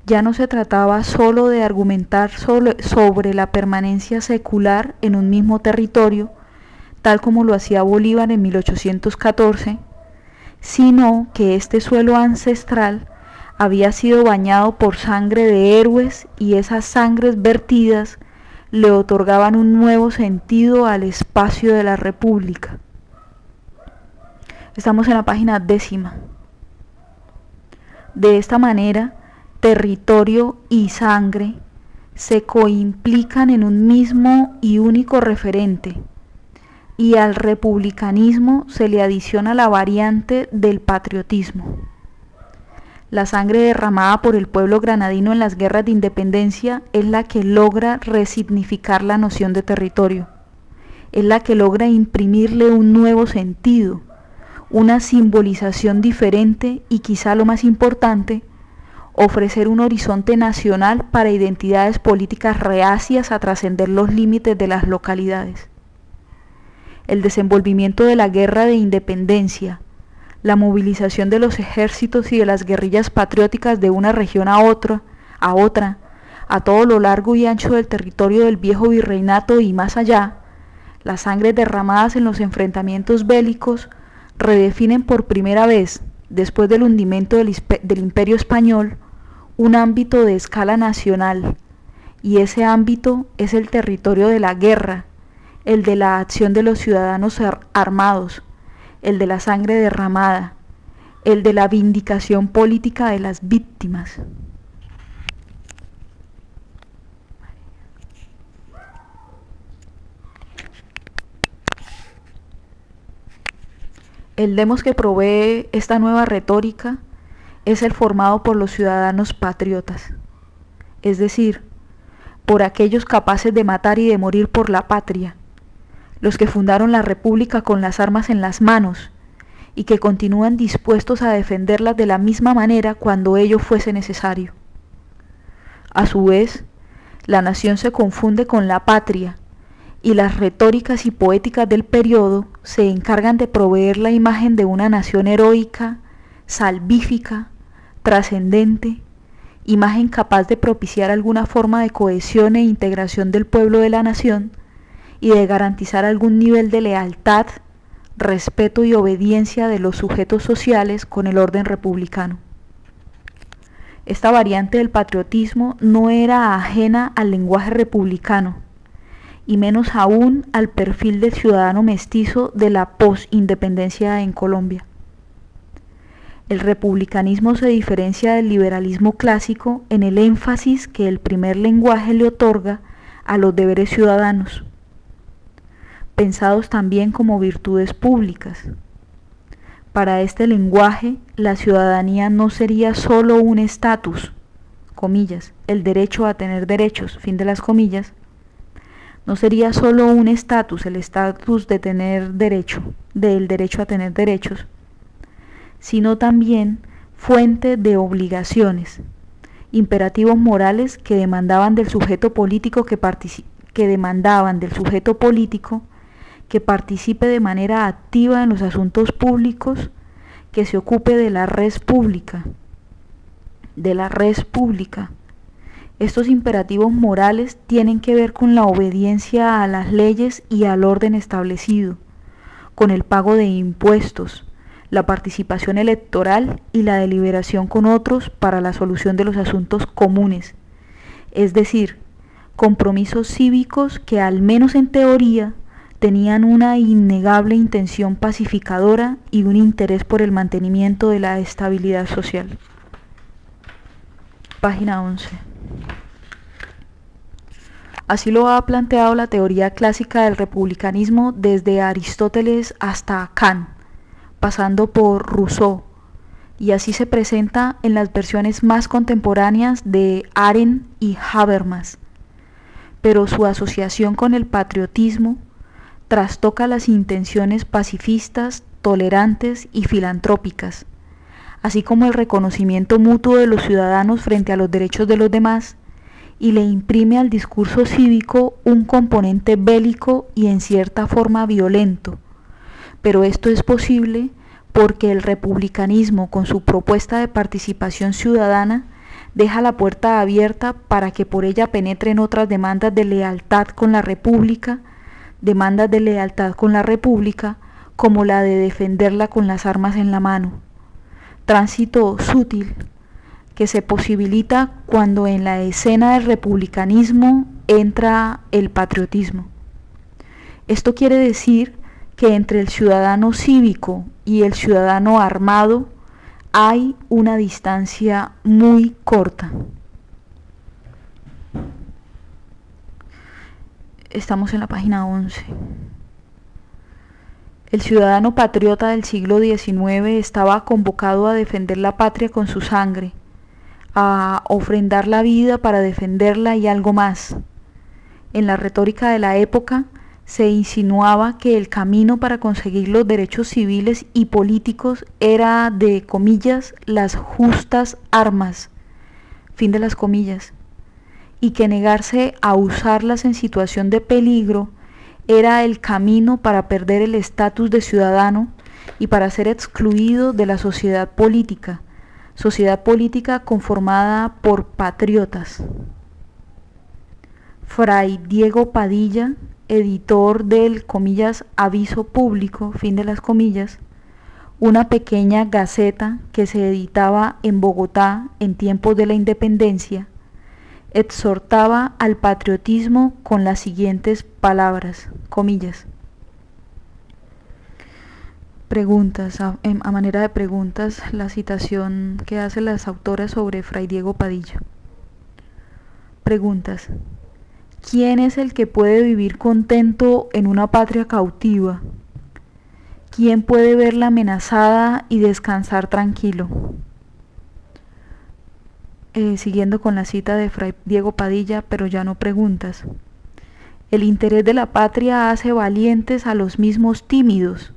Ya no se trataba solo de argumentar sobre la permanencia secular en un mismo territorio, tal como lo hacía Bolívar en 1814, sino que este suelo ancestral había sido bañado por sangre de héroes y esas sangres vertidas le otorgaban un nuevo sentido al espacio de la República. Estamos en la página 10. De esta manera, territorio y sangre se coimplican en un mismo y único referente, y al republicanismo se le adiciona la variante del patriotismo. La sangre derramada por el pueblo granadino en las guerras de independencia es la que logra resignificar la noción de territorio, es la que logra imprimirle un nuevo sentido, una simbolización diferente y, quizá lo más importante, ofrecer un horizonte nacional para identidades políticas reacias a trascender los límites de las localidades. El desenvolvimiento de la guerra de independencia, la movilización de los ejércitos y de las guerrillas patrióticas de una región a otra, a todo lo largo y ancho del territorio del viejo virreinato y más allá, las sangres derramadas en los enfrentamientos bélicos redefinen por primera vez, después del hundimiento del Imperio Español, un ámbito de escala nacional, y ese ámbito es el territorio de la guerra, el de la acción de los ciudadanos armados, el de la sangre derramada, el de la vindicación política de las víctimas. El demos que provee esta nueva retórica es el formado por los ciudadanos patriotas, es decir, por aquellos capaces de matar y de morir por la patria, los que fundaron la República con las armas en las manos y que continúan dispuestos a defenderlas de la misma manera cuando ello fuese necesario. A su vez, la nación se confunde con la patria y las retóricas y poéticas del periodo se encargan de proveer la imagen de una nación heroica, salvífica, trascendente, imagen capaz de propiciar alguna forma de cohesión e integración del pueblo de la nación y de garantizar algún nivel de lealtad, respeto y obediencia de los sujetos sociales con el orden republicano. Esta variante del patriotismo no era ajena al lenguaje republicano, y menos aún al perfil del ciudadano mestizo de la posindependencia en Colombia. El republicanismo se diferencia del liberalismo clásico en el énfasis que el primer lenguaje le otorga a los deberes ciudadanos, pensados también como virtudes públicas. Para este lenguaje, la ciudadanía no sería solo un estatus, comillas, el derecho a tener derechos, fin de las comillas, no sería solo un estatus, el estatus de tener derecho, del derecho a tener derechos, sino también fuente de obligaciones, imperativos morales que demandaban del sujeto político que participe de manera activa en los asuntos públicos, que se ocupe de la res pública. Estos imperativos morales tienen que ver con la obediencia a las leyes y al orden establecido, con el pago de impuestos, la participación electoral y la deliberación con otros para la solución de los asuntos comunes, es decir, compromisos cívicos que al menos en teoría tenían una innegable intención pacificadora y un interés por el mantenimiento de la estabilidad social. Página 11. Así lo ha planteado la teoría clásica del republicanismo desde Aristóteles hasta Kant, pasando por Rousseau, y así se presenta en las versiones más contemporáneas de Arendt y Habermas. Pero su asociación con el patriotismo trastoca las intenciones pacifistas, tolerantes y filantrópicas, así como el reconocimiento mutuo de los ciudadanos frente a los derechos de los demás, y le imprime al discurso cívico un componente bélico y en cierta forma violento. Pero esto es posible porque el republicanismo, con su propuesta de participación ciudadana, deja la puerta abierta para que por ella penetren otras demandas de lealtad con la República, como la de defenderla con las armas en la mano. Tránsito sutil que se posibilita cuando en la escena del republicanismo entra el patriotismo. Esto quiere decir que entre el ciudadano cívico y el ciudadano armado hay una distancia muy corta. Estamos en la página 11. El ciudadano patriota del siglo XIX estaba convocado a defender la patria con su sangre, a ofrendar la vida para defenderla y algo más. En la retórica de la época se insinuaba que el camino para conseguir los derechos civiles y políticos era, de comillas, las justas armas, fin de las comillas, y que negarse a usarlas en situación de peligro era el camino para perder el estatus de ciudadano y para ser excluido de la sociedad política conformada por patriotas. Fray Diego Padilla, editor del, comillas, Aviso Público, fin de las comillas, una pequeña gaceta que se editaba en Bogotá en tiempos de la independencia, exhortaba al patriotismo con las siguientes palabras, comillas. Preguntas, a manera de preguntas, la citación que hacen las autoras sobre Fray Diego Padilla. Preguntas. ¿Quién es el que puede vivir contento en una patria cautiva? ¿Quién puede verla amenazada y descansar tranquilo? Siguiendo con la cita de Fray Diego Padilla, pero ya no preguntas. El interés de la patria hace valientes a los mismos tímidos,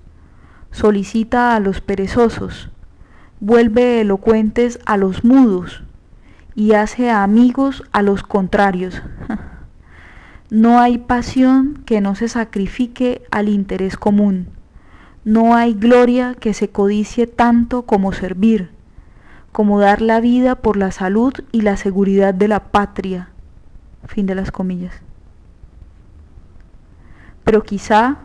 solicita a los perezosos, vuelve elocuentes a los mudos y hace amigos a los contrarios. No hay pasión que no se sacrifique al interés común. No hay gloria que se codicie tanto como servir, como dar la vida por la salud y la seguridad de la patria. Fin de las comillas. Pero quizá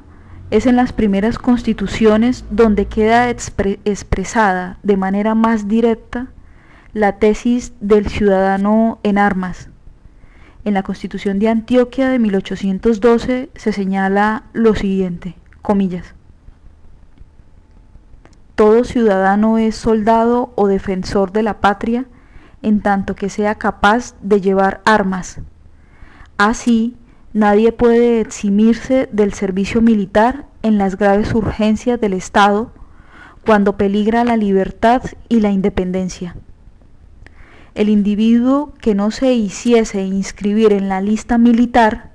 es en las primeras constituciones donde queda expresada de manera más directa la tesis del ciudadano en armas. En la Constitución de Antioquia de 1812 se señala lo siguiente, comillas: todo ciudadano es soldado o defensor de la patria en tanto que sea capaz de llevar armas. Así, nadie puede eximirse del servicio militar en las graves urgencias del Estado cuando peligra la libertad y la independencia. El individuo que no se hiciese inscribir en la lista militar,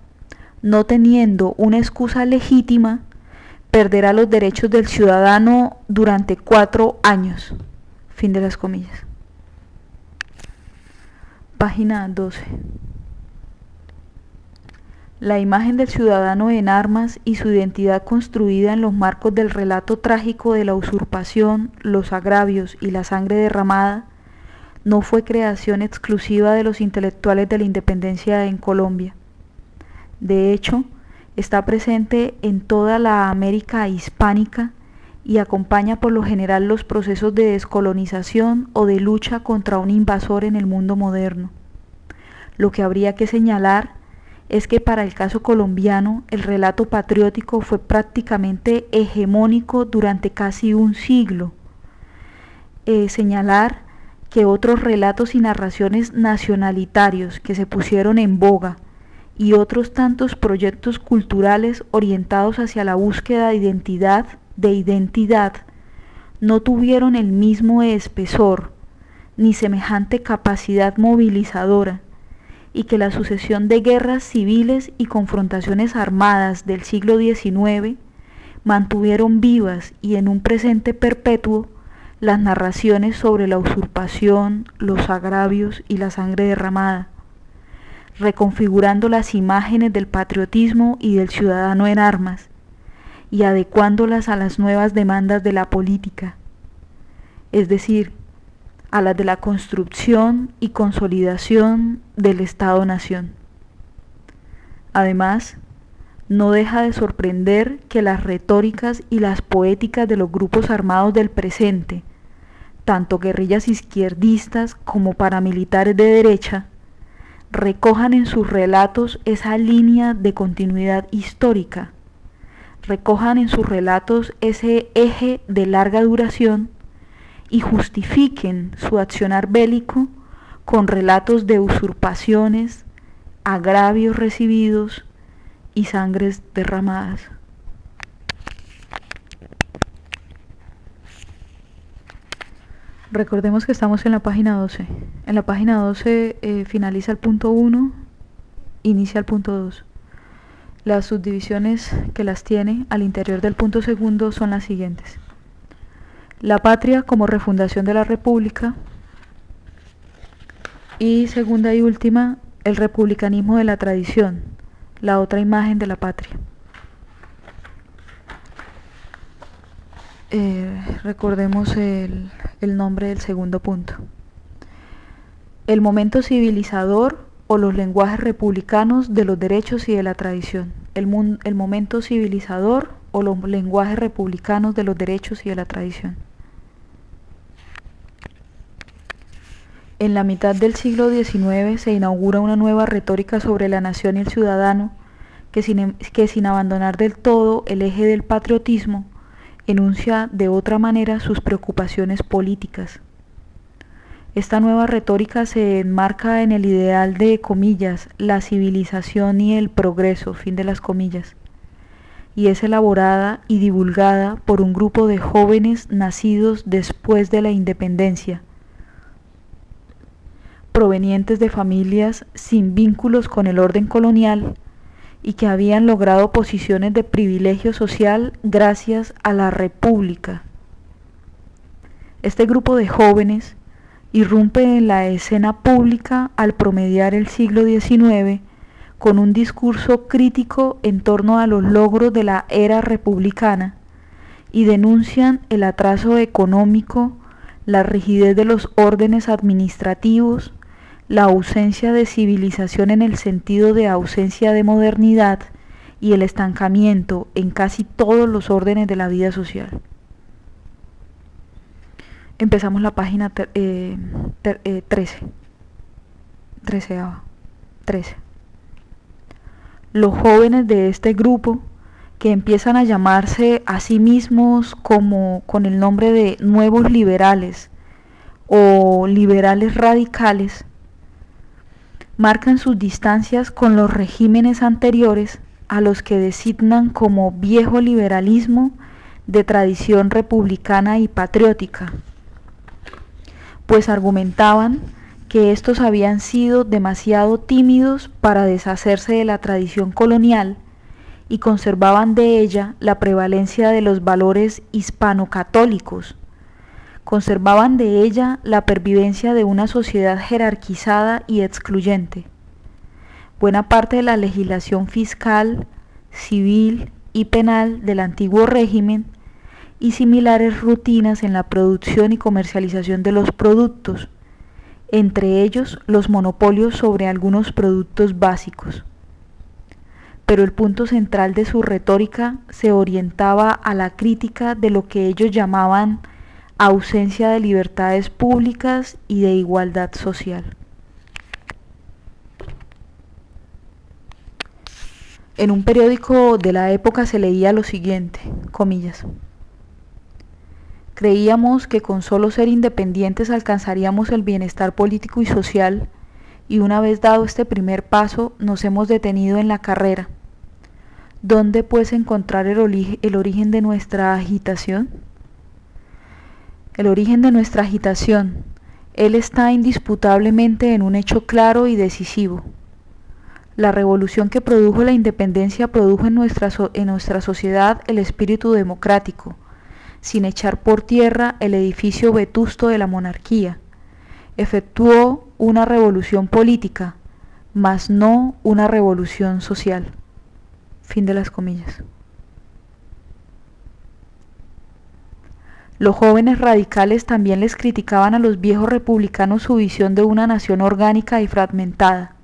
no teniendo una excusa legítima, perderá los derechos del ciudadano durante 4 años. Fin de las comillas. Página 12. La imagen del ciudadano en armas y su identidad construida en los marcos del relato trágico de la usurpación, los agravios y la sangre derramada no fue creación exclusiva de los intelectuales de la independencia en Colombia. De hecho, está presente en toda la América hispánica y acompaña por lo general los procesos de descolonización o de lucha contra un invasor en el mundo moderno. Lo que habría que señalar es que para el caso colombiano el relato patriótico fue prácticamente hegemónico durante casi un siglo. Señalar que otros relatos y narraciones nacionalitarios que se pusieron en boga y otros tantos proyectos culturales orientados hacia la búsqueda de identidad, no tuvieron el mismo espesor ni semejante capacidad movilizadora, y que la sucesión de guerras civiles y confrontaciones armadas del siglo XIX mantuvieron vivas y en un presente perpetuo las narraciones sobre la usurpación, los agravios y la sangre derramada, reconfigurando las imágenes del patriotismo y del ciudadano en armas y adecuándolas a las nuevas demandas de la política, es decir, a las de la construcción y consolidación del Estado-Nación. Además, no deja de sorprender que las retóricas y las poéticas de los grupos armados del presente, tanto guerrillas izquierdistas como paramilitares de derecha, recojan en sus relatos esa línea de continuidad histórica, recojan en sus relatos ese eje de larga duración y justifiquen su accionar bélico con relatos de usurpaciones, agravios recibidos y sangres derramadas. Recordemos que estamos en la página 12. En la página 12 finaliza el punto 1, inicia el punto 2. Las subdivisiones que las tiene al interior del punto segundo son las siguientes: la patria como refundación de la república, y segunda y última, el republicanismo de la tradición, la otra imagen de la patria. Recordemos el nombre del segundo punto: el momento civilizador o los lenguajes republicanos de los derechos y de la tradición. El momento civilizador o los lenguajes republicanos de los derechos y de la tradición. En la mitad del siglo XIX se inaugura una nueva retórica sobre la nación y el ciudadano que sin abandonar del todo el eje del patriotismo, enuncia de otra manera sus preocupaciones políticas. Esta nueva retórica se enmarca en el ideal de, comillas, la civilización y el progreso, fin de las comillas, y es elaborada y divulgada por un grupo de jóvenes nacidos después de la independencia, provenientes de familias sin vínculos con el orden colonial, y que habían logrado posiciones de privilegio social gracias a la República. Este grupo de jóvenes irrumpe en la escena pública al promediar el siglo XIX con un discurso crítico en torno a los logros de la era republicana y denuncian el atraso económico, la rigidez de los órdenes administrativos, la ausencia de civilización en el sentido de ausencia de modernidad y el estancamiento en casi todos los órdenes de la vida social. Empezamos la página 13. Los jóvenes de este grupo, que empiezan a llamarse a sí mismos como con el nombre de nuevos liberales o liberales radicales, marcan sus distancias con los regímenes anteriores a los que designan como viejo liberalismo de tradición republicana y patriótica, pues argumentaban que estos habían sido demasiado tímidos para deshacerse de la tradición colonial y conservaban de ella la prevalencia de los valores hispano-católicos. Conservaban de ella la pervivencia de una sociedad jerarquizada y excluyente. Buena parte de la legislación fiscal, civil y penal del antiguo régimen y similares rutinas en la producción y comercialización de los productos, entre ellos los monopolios sobre algunos productos básicos. Pero el punto central de su retórica se orientaba a la crítica de lo que ellos llamaban ausencia de libertades públicas y de igualdad social. En un periódico de la época se leía lo siguiente, comillas: creíamos que con solo ser independientes alcanzaríamos el bienestar político y social, y una vez dado este primer paso nos hemos detenido en la carrera. ¿Dónde pues encontrar el origen de nuestra agitación? El origen de nuestra agitación, él está indisputablemente en un hecho claro y decisivo. La revolución que produjo la independencia produjo en nuestra sociedad el espíritu democrático, sin echar por tierra el edificio vetusto de la monarquía. Efectuó una revolución política, mas no una revolución social. Fin de las comillas. Los jóvenes radicales también les criticaban a los viejos republicanos su visión de una nación orgánica y fragmentada,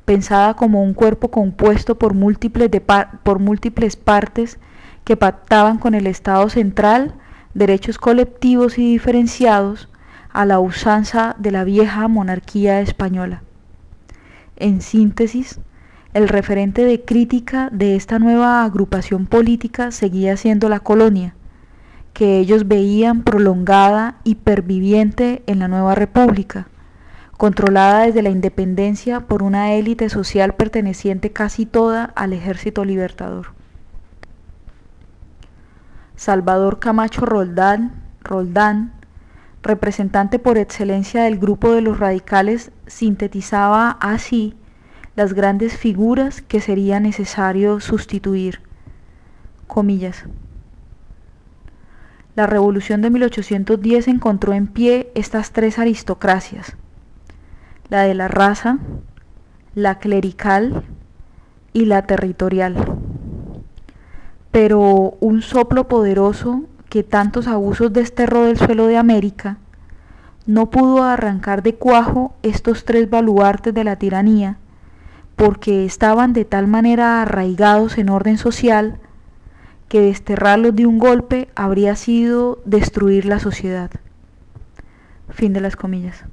pensada como un cuerpo compuesto por múltiples partes que pactaban con el Estado central derechos colectivos y diferenciados a la usanza de la vieja monarquía española. En síntesis, el referente de crítica de esta nueva agrupación política seguía siendo la colonia, que ellos veían prolongada y perviviente en la nueva república, controlada desde la independencia por una élite social perteneciente casi toda al ejército libertador. Salvador Camacho Roldán, representante por excelencia del grupo de los radicales, sintetizaba así las grandes figuras que sería necesario sustituir. Comillas. La revolución de 1810 encontró en pie estas tres aristocracias: la de la raza, la clerical y la territorial. Pero un soplo poderoso que tantos abusos desterró del suelo de América no pudo arrancar de cuajo estos tres baluartes de la tiranía, porque estaban de tal manera arraigados en orden social que desterrarlos de un golpe habría sido destruir la sociedad. Fin de las comillas.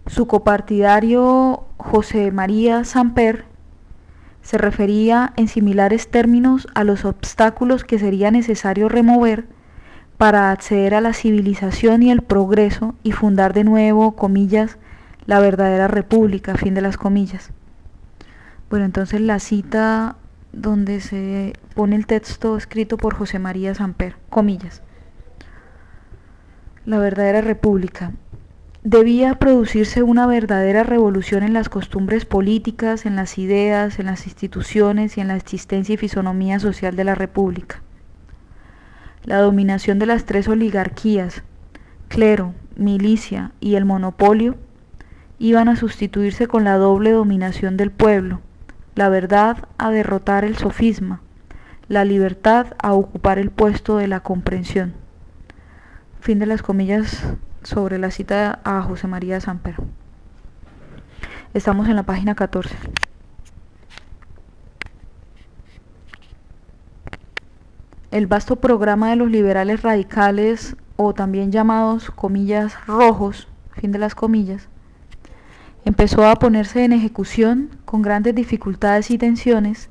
Su copartidario José María Samper se refería en similares términos a los obstáculos que sería necesario remover para acceder a la civilización y el progreso y fundar de nuevo, comillas, la verdadera república, fin de las comillas. Bueno, entonces la cita donde se pone el texto escrito por José María Samper, comillas: la verdadera república. Debía producirse una verdadera revolución en las costumbres políticas, en las ideas, en las instituciones y en la existencia y fisonomía social de la República. La dominación de las tres oligarquías, clero, milicia y el monopolio, iban a sustituirse con la doble dominación del pueblo, la verdad a derrotar el sofisma, la libertad a ocupar el puesto de la comprensión. Fin de las comillas sobre la cita a José María Samper. Estamos en la página 14. El vasto programa de los liberales radicales, o también llamados comillas rojos, fin de las comillas, empezó a ponerse en ejecución con grandes dificultades y tensiones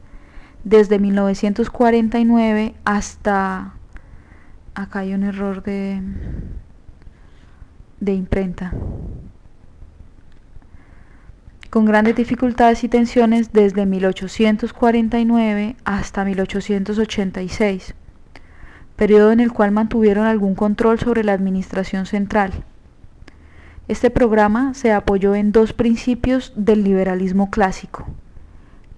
desde 1949 hasta... Acá hay un error de imprenta. Con grandes dificultades y tensiones desde 1849 hasta 1886, periodo en el cual mantuvieron algún control sobre la administración central. Este programa se apoyó en dos principios del liberalismo clásico: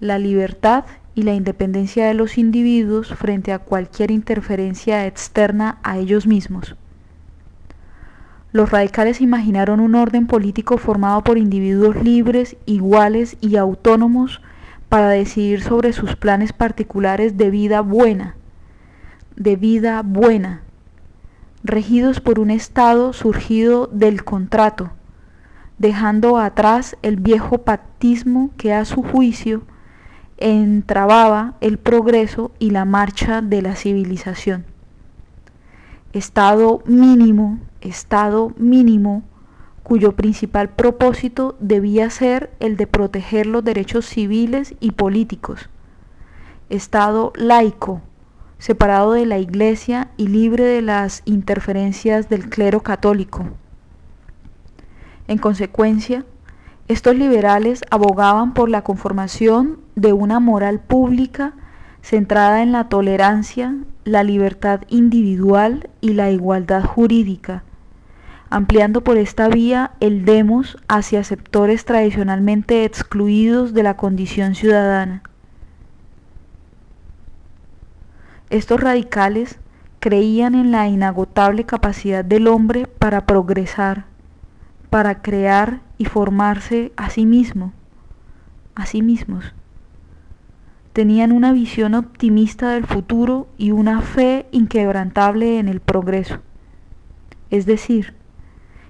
la libertad y la independencia de los individuos frente a cualquier interferencia externa a ellos mismos. Los radicales imaginaron un orden político formado por individuos libres, iguales y autónomos para decidir sobre sus planes particulares de vida buena, regidos por un Estado surgido del contrato, dejando atrás el viejo pactismo que a su juicio entrababa el progreso y la marcha de la civilización. Estado mínimo, cuyo principal propósito debía ser el de proteger los derechos civiles y políticos. Estado laico, separado de la Iglesia y libre de las interferencias del clero católico. En consecuencia, estos liberales abogaban por la conformación de una moral pública centrada en la tolerancia, la libertad individual y la igualdad jurídica, ampliando por esta vía el demos hacia sectores tradicionalmente excluidos de la condición ciudadana. Estos radicales creían en la inagotable capacidad del hombre para progresar, para crear y formarse a sí mismos. Tenían una visión optimista del futuro y una fe inquebrantable en el progreso. Es decir,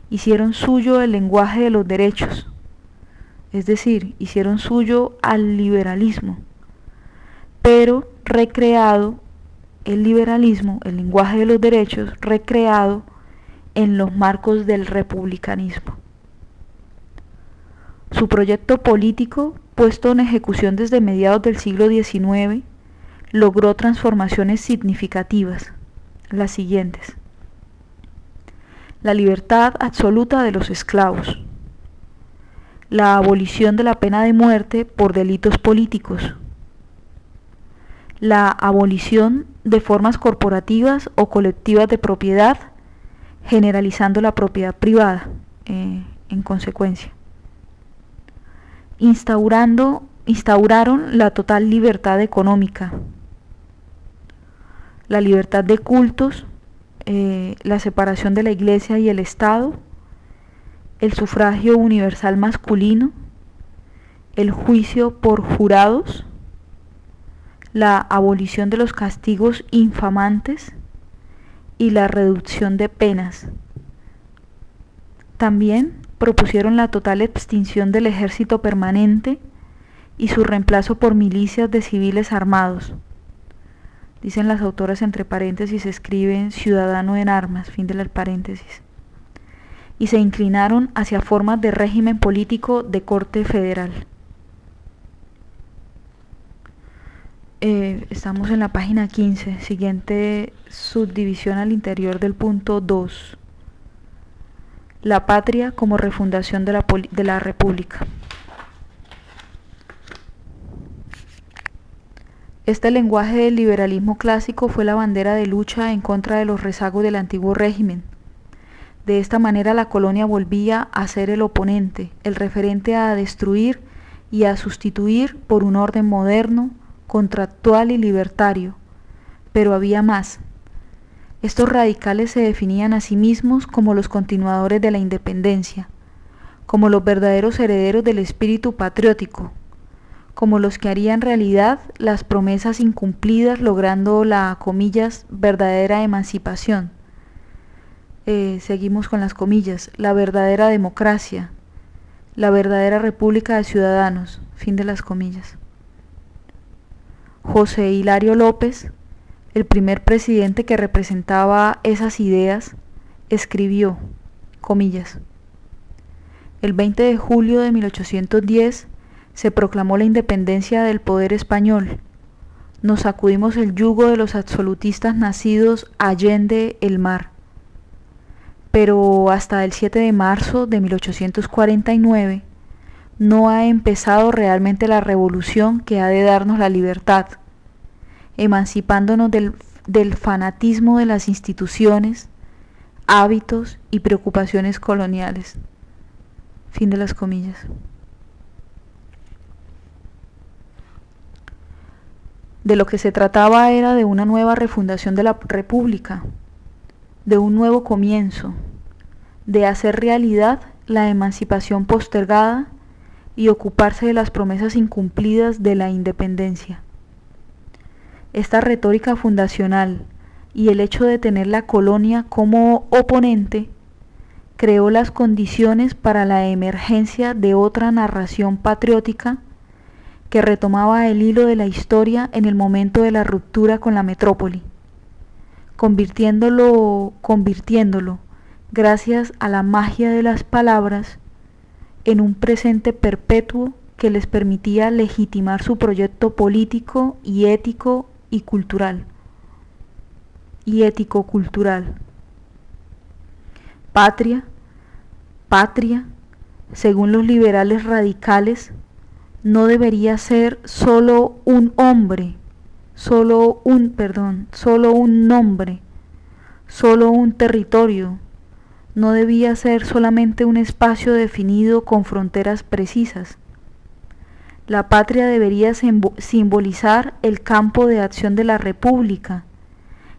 hicieron suyo el lenguaje de los derechos, es decir, hicieron suyo al liberalismo, pero recreado el liberalismo, el lenguaje de los derechos, recreado en los marcos del republicanismo. Su proyecto político, puesto en ejecución desde mediados del siglo XIX, logró transformaciones significativas, las siguientes: la libertad absoluta de los esclavos, la abolición de la pena de muerte por delitos políticos, la abolición de formas corporativas o colectivas de propiedad, generalizando la propiedad privada, en consecuencia. Instauraron la total libertad económica, la libertad de cultos, la separación de la Iglesia y el Estado, el sufragio universal masculino, el juicio por jurados, la abolición de los castigos infamantes y la reducción de penas. También propusieron la total extinción del ejército permanente y su reemplazo por milicias de civiles armados. Dicen las autoras entre paréntesis, escriben ciudadano en armas, fin de las paréntesis. Y se inclinaron hacia formas de régimen político de corte federal. Estamos en la página 15, siguiente subdivisión al interior del punto 2. La patria como refundación de la República. Este lenguaje del liberalismo clásico fue la bandera de lucha en contra de los rezagos del antiguo régimen, De esta manera la colonia volvía a ser el oponente, el referente a destruir y a sustituir por un orden moderno, contractual y libertario. Pero había más. Estos radicales se definían a sí mismos como los continuadores de la independencia, como los verdaderos herederos del espíritu patriótico, como los que harían realidad las promesas incumplidas, logrando la, comillas, verdadera emancipación. Seguimos con las comillas, la verdadera democracia, la verdadera república de ciudadanos, fin de las comillas. José Hilario López, el primer presidente que representaba esas ideas, escribió, comillas, el 20 de julio de 1810 se proclamó la independencia del poder español. Nos sacudimos el yugo de los absolutistas nacidos allende el mar. Pero hasta el 7 de marzo de 1849 no ha empezado realmente la revolución que ha de darnos la libertad, emancipándonos del fanatismo de las instituciones, hábitos y preocupaciones coloniales. Fin de las comillas. De lo que se trataba era de una nueva refundación de la República, de un nuevo comienzo, de hacer realidad la emancipación postergada y ocuparse de las promesas incumplidas de la independencia. Esta retórica fundacional y el hecho de tener la colonia como oponente creó las condiciones para la emergencia de otra narración patriótica que retomaba el hilo de la historia en el momento de la ruptura con la metrópoli, convirtiéndolo, gracias a la magia de las palabras, en un presente perpetuo que les permitía legitimar su proyecto político y ético y cultural. Y ético-cultural. Patria, según los liberales radicales, no debería ser solo un hombre, solo un nombre, solo un territorio. No debía ser solamente un espacio definido con fronteras precisas. La patria debería simbolizar el campo de acción de la República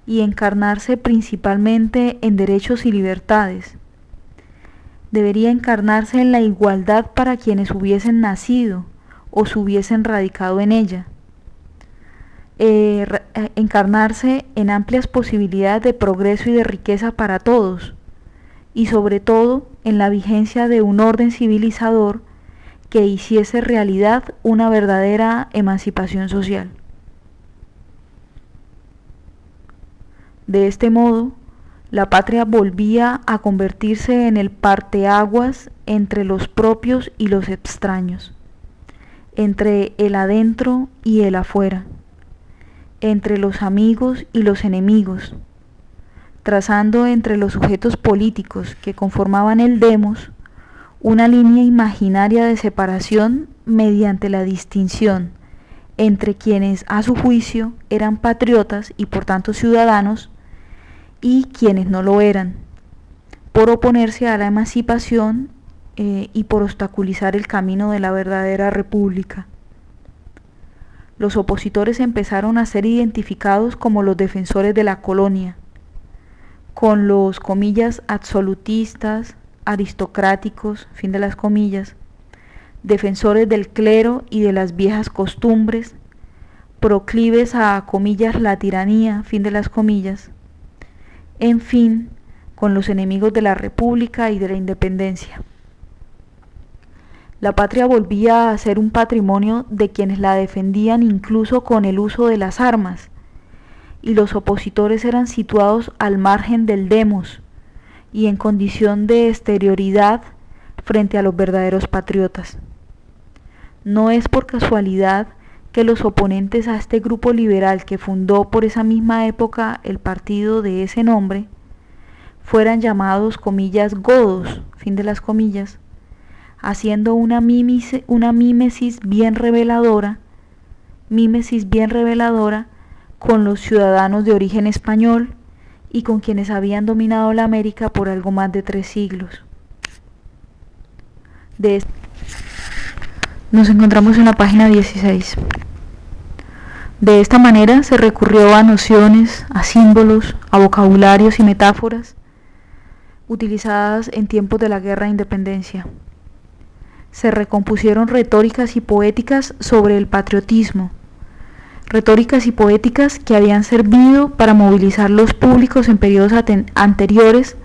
y encarnarse principalmente en derechos y libertades. Debería encarnarse en la igualdad para quienes hubiesen nacido o se hubiesen radicado en ella. Encarnarse en amplias posibilidades de progreso y de riqueza para todos, y sobre todo en la vigencia de un orden civilizador que hiciese realidad una verdadera emancipación social. De este modo, la patria volvía a convertirse en el parteaguas entre los propios y los extraños, entre el adentro y el afuera, entre los amigos y los enemigos, trazando entre los sujetos políticos que conformaban el demos una línea imaginaria de separación mediante la distinción entre quienes a su juicio eran patriotas y por tanto ciudadanos y quienes no lo eran, por oponerse a la emancipación y por obstaculizar el camino de la verdadera república. Los opositores empezaron a ser identificados como los defensores de la colonia, con los comillas absolutistas, aristocráticos, fin de las comillas, defensores del clero y de las viejas costumbres, proclives a comillas la tiranía, fin de las comillas, en fin, con los enemigos de la República y de la independencia. La patria volvía a ser un patrimonio de quienes la defendían incluso con el uso de las armas, y los opositores eran situados al margen del demos y en condición de exterioridad frente a los verdaderos patriotas. No es por casualidad que los oponentes a este grupo liberal que fundó por esa misma época el partido de ese nombre fueran llamados comillas godos, fin de las comillas, haciendo una mímesis bien reveladora con los ciudadanos de origen español y con quienes habían dominado la América por algo más de 3 siglos. Nos encontramos en la página 16. De esta manera se recurrió a nociones, a símbolos, a vocabularios y metáforas utilizadas en tiempos de la Guerra de Independencia. Se recompusieron retóricas y poéticas sobre el patriotismo, retóricas y poéticas que habían servido para movilizar los públicos en periodos anteriores,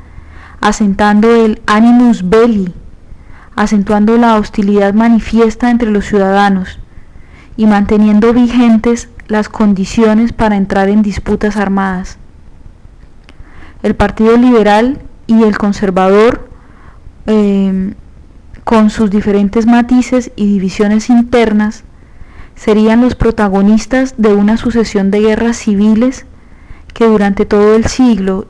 asentando el animus belli, acentuando la hostilidad manifiesta entre los ciudadanos y manteniendo vigentes las condiciones para entrar en disputas armadas. El Partido Liberal y el Conservador, con sus diferentes matices y divisiones internas, serían los protagonistas de una sucesión de guerras civiles que duraron todo el siglo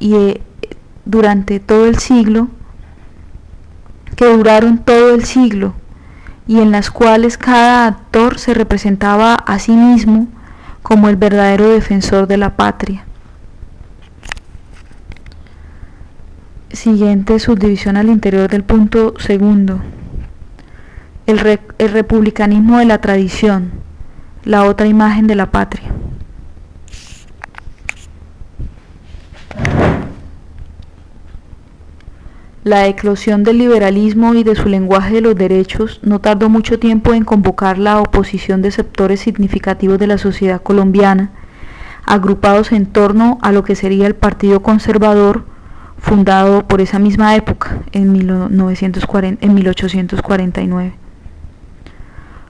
y en las cuales cada actor se representaba a sí mismo como el verdadero defensor de la patria. Siguiente subdivisión al interior del punto segundo. El republicanismo de la tradición, la otra imagen de la patria. La eclosión del liberalismo y de su lenguaje de los derechos no tardó mucho tiempo en convocar la oposición de sectores significativos de la sociedad colombiana, agrupados en torno a lo que sería el Partido Conservador, fundado por esa misma época, en 1849.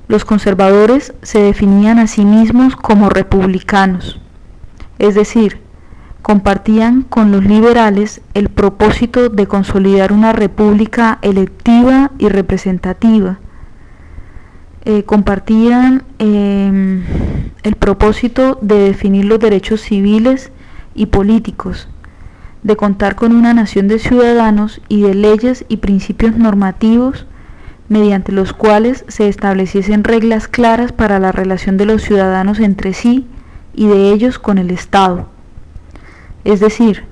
Los conservadores se definían a sí mismos como republicanos, es decir, compartían con los liberales el propósito de consolidar una república electiva y representativa. Compartían el propósito de definir los derechos civiles y políticos, de contar con una nación de ciudadanos y de leyes y principios normativos mediante los cuales se estableciesen reglas claras para la relación de los ciudadanos entre sí y de ellos con el Estado. Es decir,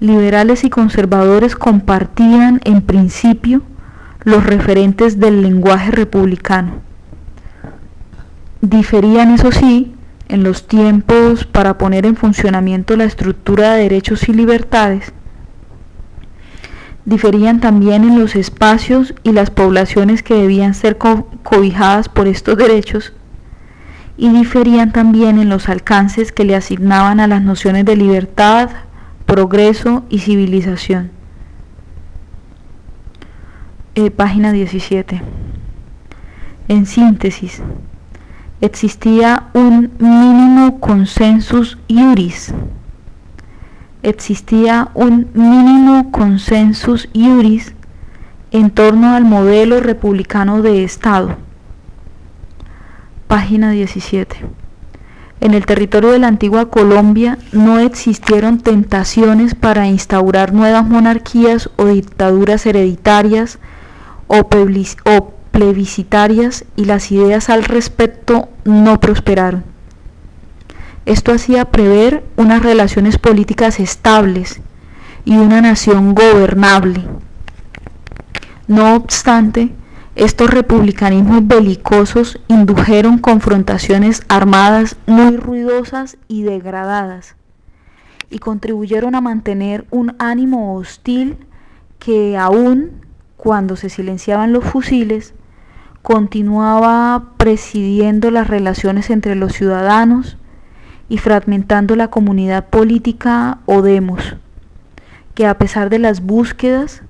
liberales y conservadores compartían en principio los referentes del lenguaje republicano. Diferían, eso sí, en los tiempos para poner en funcionamiento la estructura de derechos y libertades. Diferían también en los espacios y las poblaciones que debían ser cobijadas por estos derechos, y diferían también en los alcances que le asignaban a las nociones de libertad, progreso y civilización. Página 17. En síntesis, existía un mínimo consensus iuris. Existía un mínimo consensus iuris en torno al modelo republicano de Estado. Página 17. En el territorio de la antigua Colombia no existieron tentaciones para instaurar nuevas monarquías o dictaduras hereditarias o plebiscitarias, y las ideas al respecto no prosperaron. Esto hacía prever unas relaciones políticas estables y una nación gobernable. No obstante, estos republicanismos belicosos indujeron confrontaciones armadas muy ruidosas y degradadas, y contribuyeron a mantener un ánimo hostil que, aun cuando se silenciaban los fusiles, continuaba presidiendo las relaciones entre los ciudadanos y fragmentando la comunidad política o demos, que a pesar de las búsquedas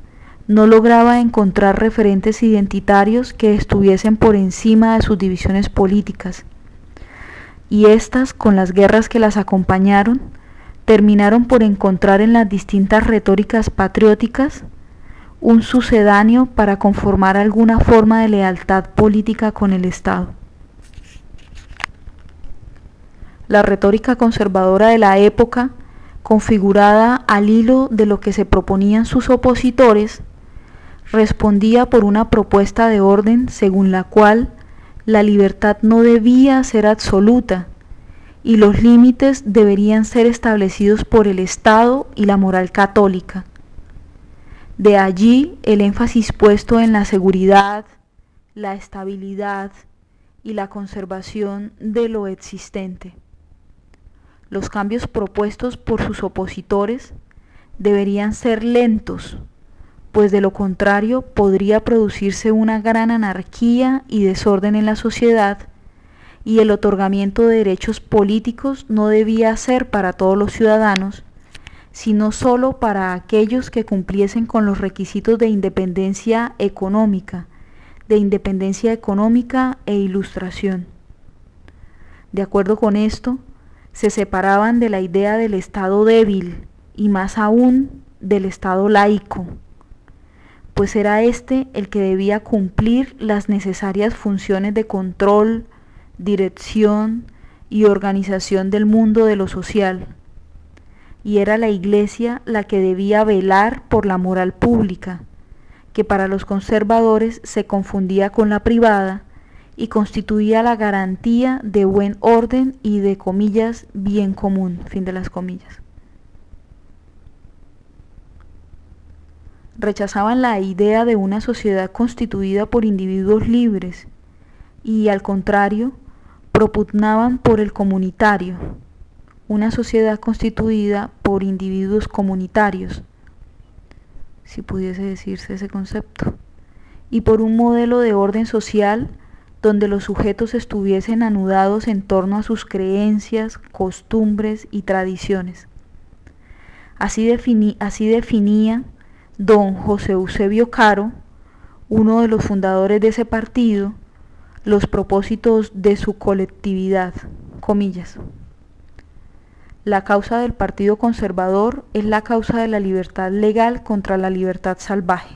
no lograba encontrar referentes identitarios que estuviesen por encima de sus divisiones políticas, y éstas, con las guerras que las acompañaron, terminaron por encontrar en las distintas retóricas patrióticas un sucedáneo para conformar alguna forma de lealtad política con el Estado. La retórica conservadora de la época, configurada al hilo de lo que se proponían sus opositores, respondía por una propuesta de orden según la cual la libertad no debía ser absoluta y los límites deberían ser establecidos por el Estado y la moral católica. De allí el énfasis puesto en la seguridad, la estabilidad y la conservación de lo existente. Los cambios propuestos por sus opositores deberían ser lentos, pues de lo contrario podría producirse una gran anarquía y desorden en la sociedad, y el otorgamiento de derechos políticos no debía ser para todos los ciudadanos, sino solo para aquellos que cumpliesen con los requisitos de independencia económica e ilustración. De acuerdo con esto, se separaban de la idea del Estado débil y más aún del Estado laico, pues era este el que debía cumplir las necesarias funciones de control, dirección y organización del mundo de lo social, y era la Iglesia la que debía velar por la moral pública, que para los conservadores se confundía con la privada y constituía la garantía de buen orden y de comillas bien común, fin de las comillas. Rechazaban la idea de una sociedad constituida por individuos libres y, al contrario, propugnaban por el comunitario, una sociedad constituida por individuos comunitarios, si pudiese decirse ese concepto, y por un modelo de orden social donde los sujetos estuviesen anudados en torno a sus creencias, costumbres y tradiciones. Así definía don José Eusebio Caro, uno de los fundadores de ese partido, los propósitos de su colectividad, comillas. La causa del Partido Conservador es la causa de la libertad legal contra la libertad salvaje,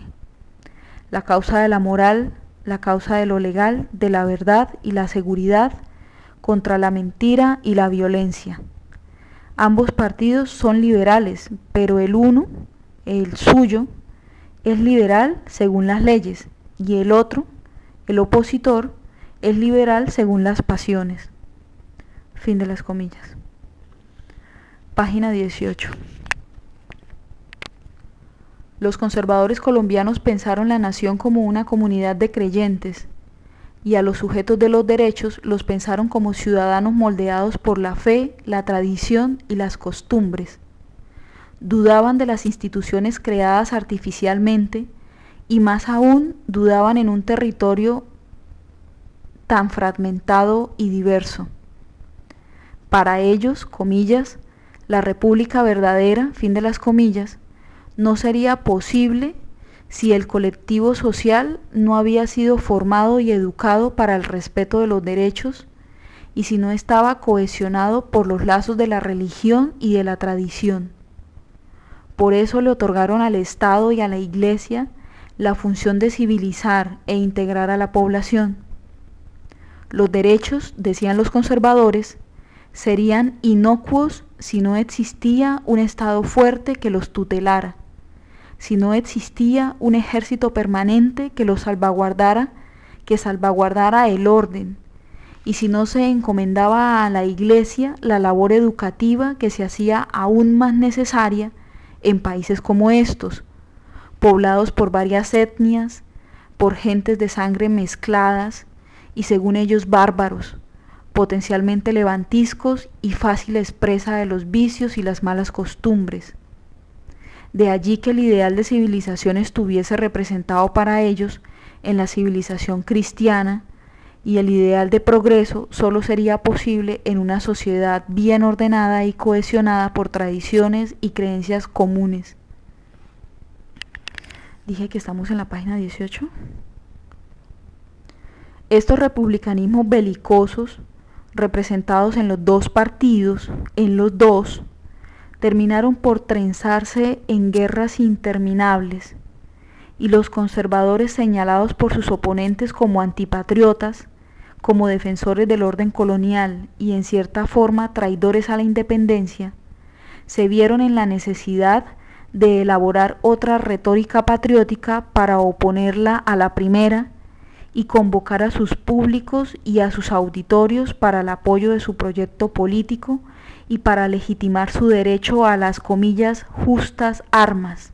la causa de la moral, la causa de lo legal, de la verdad y la seguridad contra la mentira y la violencia. Ambos partidos son liberales, pero el uno, el suyo, es liberal según las leyes y el otro, el opositor, es liberal según las pasiones. Fin de las comillas. Página 18. Los conservadores colombianos pensaron la nación como una comunidad de creyentes y a los sujetos de los derechos los pensaron como ciudadanos moldeados por la fe, la tradición y las costumbres. Dudaban de las instituciones creadas artificialmente y más aún dudaban en un territorio tan fragmentado y diverso. Para ellos, comillas, la república verdadera, fin de las comillas, no sería posible si el colectivo social no había sido formado y educado para el respeto de los derechos y si no estaba cohesionado por los lazos de la religión y de la tradición. Por eso le otorgaron al Estado y a la Iglesia la función de civilizar e integrar a la población. Los derechos, decían los conservadores, serían inocuos si no existía un Estado fuerte que los tutelara, si no existía un ejército permanente que los salvaguardara, que salvaguardara el orden, y si no se encomendaba a la Iglesia la labor educativa que se hacía aún más necesaria en países como estos, poblados por varias etnias, por gentes de sangre mezcladas y según ellos bárbaros, potencialmente levantiscos y fáciles presa de los vicios y las malas costumbres. De allí que el ideal de civilización estuviese representado para ellos en la civilización cristiana y el ideal de progreso solo sería posible en una sociedad bien ordenada y cohesionada por tradiciones y creencias comunes. Dije que estamos en la página 18. Estos republicanismos belicosos, representados en los dos partidos, terminaron por trenzarse en guerras interminables, y los conservadores, señalados por sus oponentes como antipatriotas, como defensores del orden colonial y en cierta forma traidores a la independencia, se vieron en la necesidad de elaborar otra retórica patriótica para oponerla a la primera y convocar a sus públicos y a sus auditorios para el apoyo de su proyecto político y para legitimar su derecho a las comillas justas armas,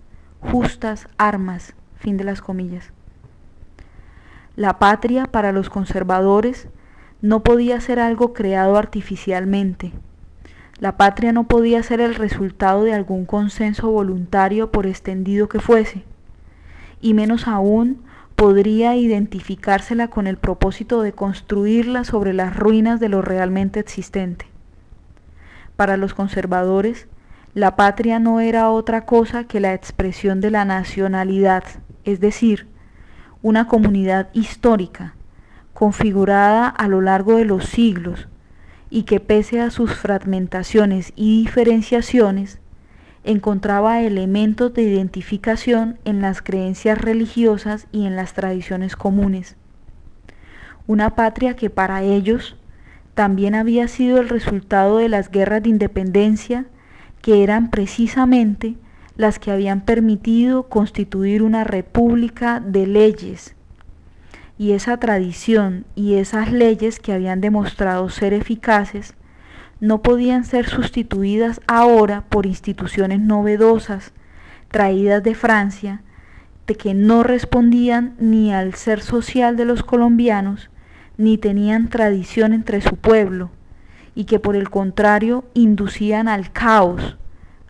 fin de las comillas. La patria para los conservadores no podía ser algo creado artificialmente. La patria no podía ser el resultado de algún consenso voluntario por extendido que fuese, y menos aún podría identificársela con el propósito de construirla sobre las ruinas de lo realmente existente. Para los conservadores, la patria no era otra cosa que la expresión de la nacionalidad, es decir, una comunidad histórica, configurada a lo largo de los siglos, y que pese a sus fragmentaciones y diferenciaciones, encontraba elementos de identificación en las creencias religiosas y en las tradiciones comunes. Una patria que para ellos también había sido el resultado de las guerras de independencia, que eran precisamente las que habían permitido constituir una república de leyes, y esa tradición y esas leyes que habían demostrado ser eficaces no podían ser sustituidas ahora por instituciones novedosas traídas de Francia, de que no respondían ni al ser social de los colombianos, ni tenían tradición entre su pueblo, y que por el contrario inducían al caos,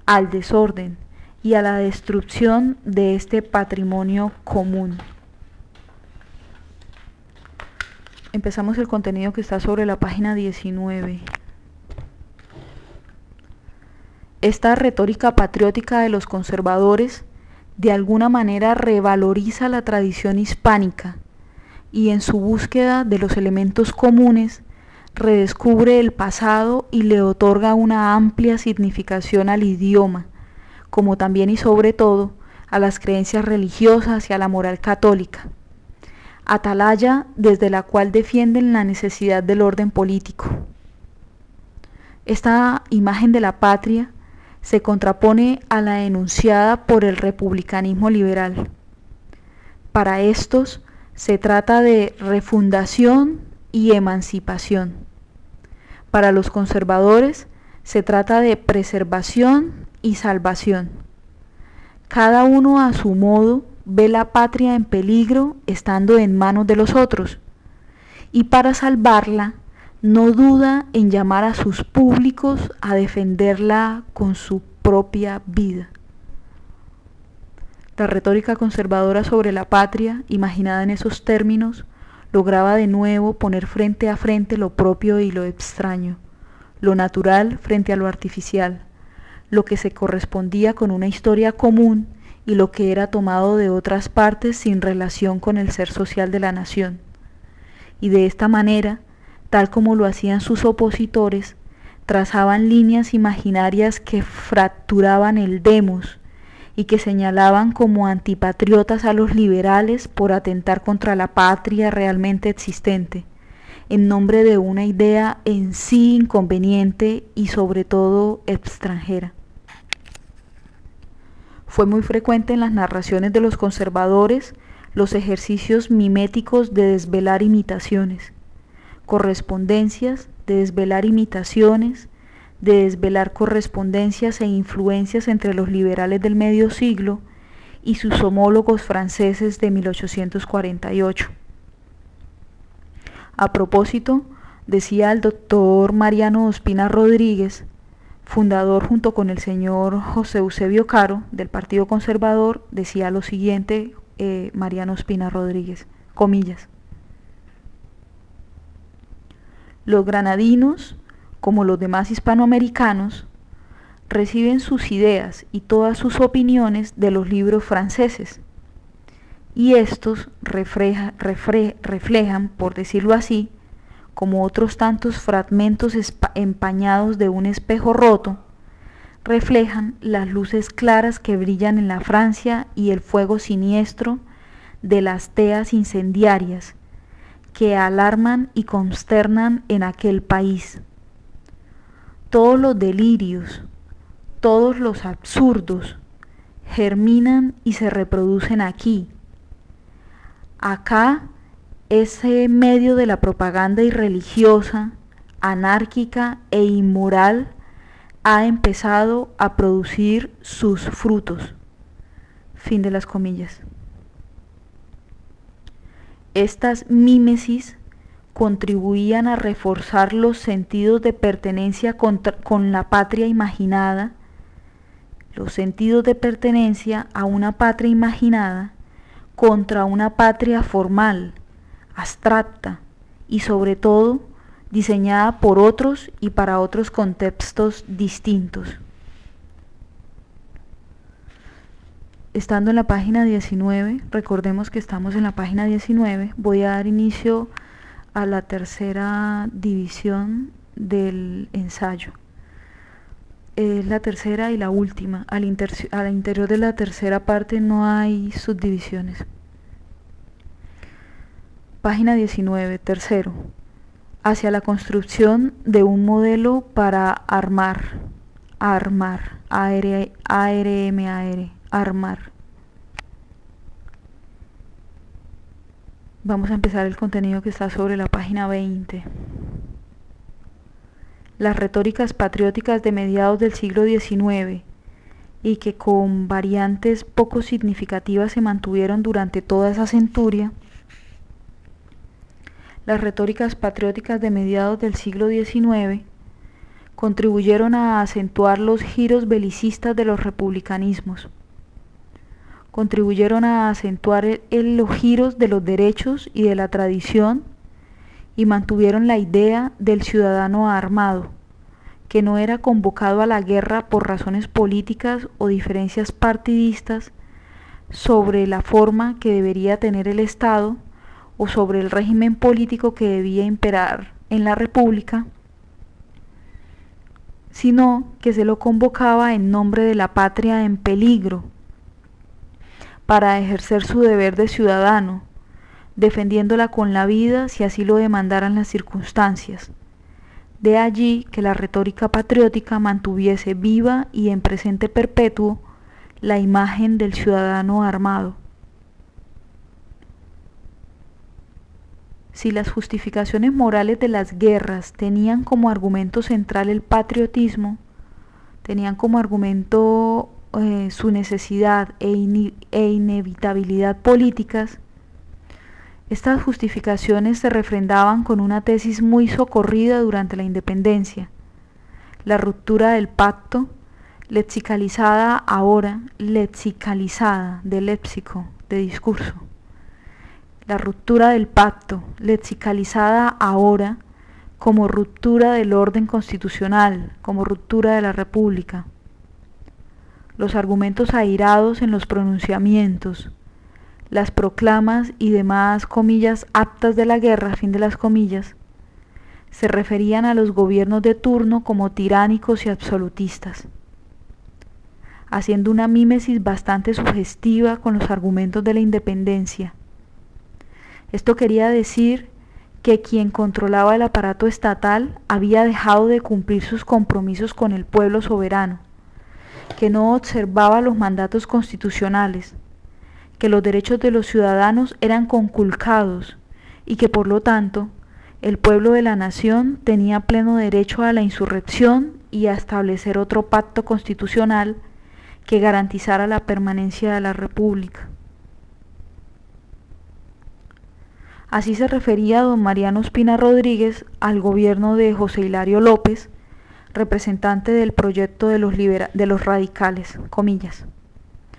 al desorden y a la destrucción de este patrimonio común. Empezamos el contenido que está sobre la página 19. Esta retórica patriótica de los conservadores de alguna manera revaloriza la tradición hispánica y en su búsqueda de los elementos comunes redescubre el pasado y le otorga una amplia significación al idioma, como también y sobre todo a las creencias religiosas y a la moral católica. Atalaya desde la cual defienden la necesidad del orden político. Esta imagen de la patria se contrapone a la enunciada por el republicanismo liberal. Para estos se trata de refundación y emancipación. Para los conservadores se trata de preservación y salvación. Cada uno a su modo ve la patria en peligro estando en manos de los otros, y para salvarla no duda en llamar a sus públicos a defenderla con su propia vida. La retórica conservadora sobre la patria, imaginada en esos términos, lograba de nuevo poner frente a frente lo propio y lo extraño, lo natural frente a lo artificial, lo que se correspondía con una historia común y lo que era tomado de otras partes sin relación con el ser social de la nación. Y de esta manera, tal como lo hacían sus opositores, trazaban líneas imaginarias que fracturaban el demos y que señalaban como antipatriotas a los liberales por atentar contra la patria realmente existente, en nombre de una idea en sí inconveniente y sobre todo extranjera. Fue muy frecuente en las narraciones de los conservadores los ejercicios miméticos de desvelar imitaciones, correspondencias, de desvelar imitaciones, de desvelar correspondencias e influencias entre los liberales del medio siglo y sus homólogos franceses de 1848. A propósito, decía el doctor Mariano Ospina Rodríguez, fundador junto con el señor José Eusebio Caro del Partido Conservador, decía lo siguiente Mariano Ospina Rodríguez, comillas: los granadinos, como los demás hispanoamericanos, reciben sus ideas y todas sus opiniones de los libros franceses, y estos reflejan, por decirlo así, como otros tantos fragmentos empañados de un espejo roto, reflejan las luces claras que brillan en la Francia y el fuego siniestro de las teas incendiarias que alarman y consternan en aquel país. Todos los delirios, todos los absurdos, germinan y se reproducen aquí. Acá ese medio de la propaganda irreligiosa, anárquica e inmoral ha empezado a producir sus frutos. Fin de las comillas. Estas mímesis contribuían a reforzar los sentidos de pertenencia con la patria imaginada, los sentidos de pertenencia a una patria imaginada contra una patria formal, abstracta y sobre todo diseñada por otros y para otros contextos distintos. Estando en la página 19, recordemos que estamos en la página 19, voy a dar inicio a la tercera división del ensayo. Es la tercera y la última. Al interior de la tercera parte no hay subdivisiones. Página 19, tercero. Hacia la construcción de un modelo para armar, armar. Vamos a empezar el contenido que está sobre la página 20. Las retóricas patrióticas de mediados del siglo XIX y que con variantes poco significativas se mantuvieron durante toda esa centuria. Las retóricas patrióticas de mediados del siglo XIX contribuyeron a acentuar los giros belicistas de los republicanismos. Contribuyeron a acentuar los giros de los derechos y de la tradición y mantuvieron la idea del ciudadano armado, que no era convocado a la guerra por razones políticas o diferencias partidistas sobre la forma que debería tener el Estado o sobre el régimen político que debía imperar en la República, sino que se lo convocaba en nombre de la patria en peligro, para ejercer su deber de ciudadano, defendiéndola con la vida si así lo demandaran las circunstancias. De allí que la retórica patriótica mantuviese viva y en presente perpetuo la imagen del ciudadano armado. Si las justificaciones morales de las guerras tenían como argumento central el patriotismo, tenían como argumento su necesidad e inevitabilidad políticas, estas justificaciones se refrendaban con una tesis muy socorrida durante la independencia: la ruptura del pacto, lexicalizada ahora, lexicalizada de léxico, de discurso. La ruptura del pacto, lexicalizada ahora como ruptura del orden constitucional, como ruptura de la República. Los argumentos airados en los pronunciamientos, las proclamas y demás comillas actas de la guerra, fin de las comillas, se referían a los gobiernos de turno como tiránicos y absolutistas, haciendo una mímesis bastante sugestiva con los argumentos de la independencia. Esto quería decir que quien controlaba el aparato estatal había dejado de cumplir sus compromisos con el pueblo soberano, que no observaba los mandatos constitucionales, que los derechos de los ciudadanos eran conculcados y que por lo tanto el pueblo de la nación tenía pleno derecho a la insurrección y a establecer otro pacto constitucional que garantizara la permanencia de la República. Así se refería don Mariano Ospina Rodríguez al gobierno de José Hilario López, representante del proyecto de los radicales, comillas.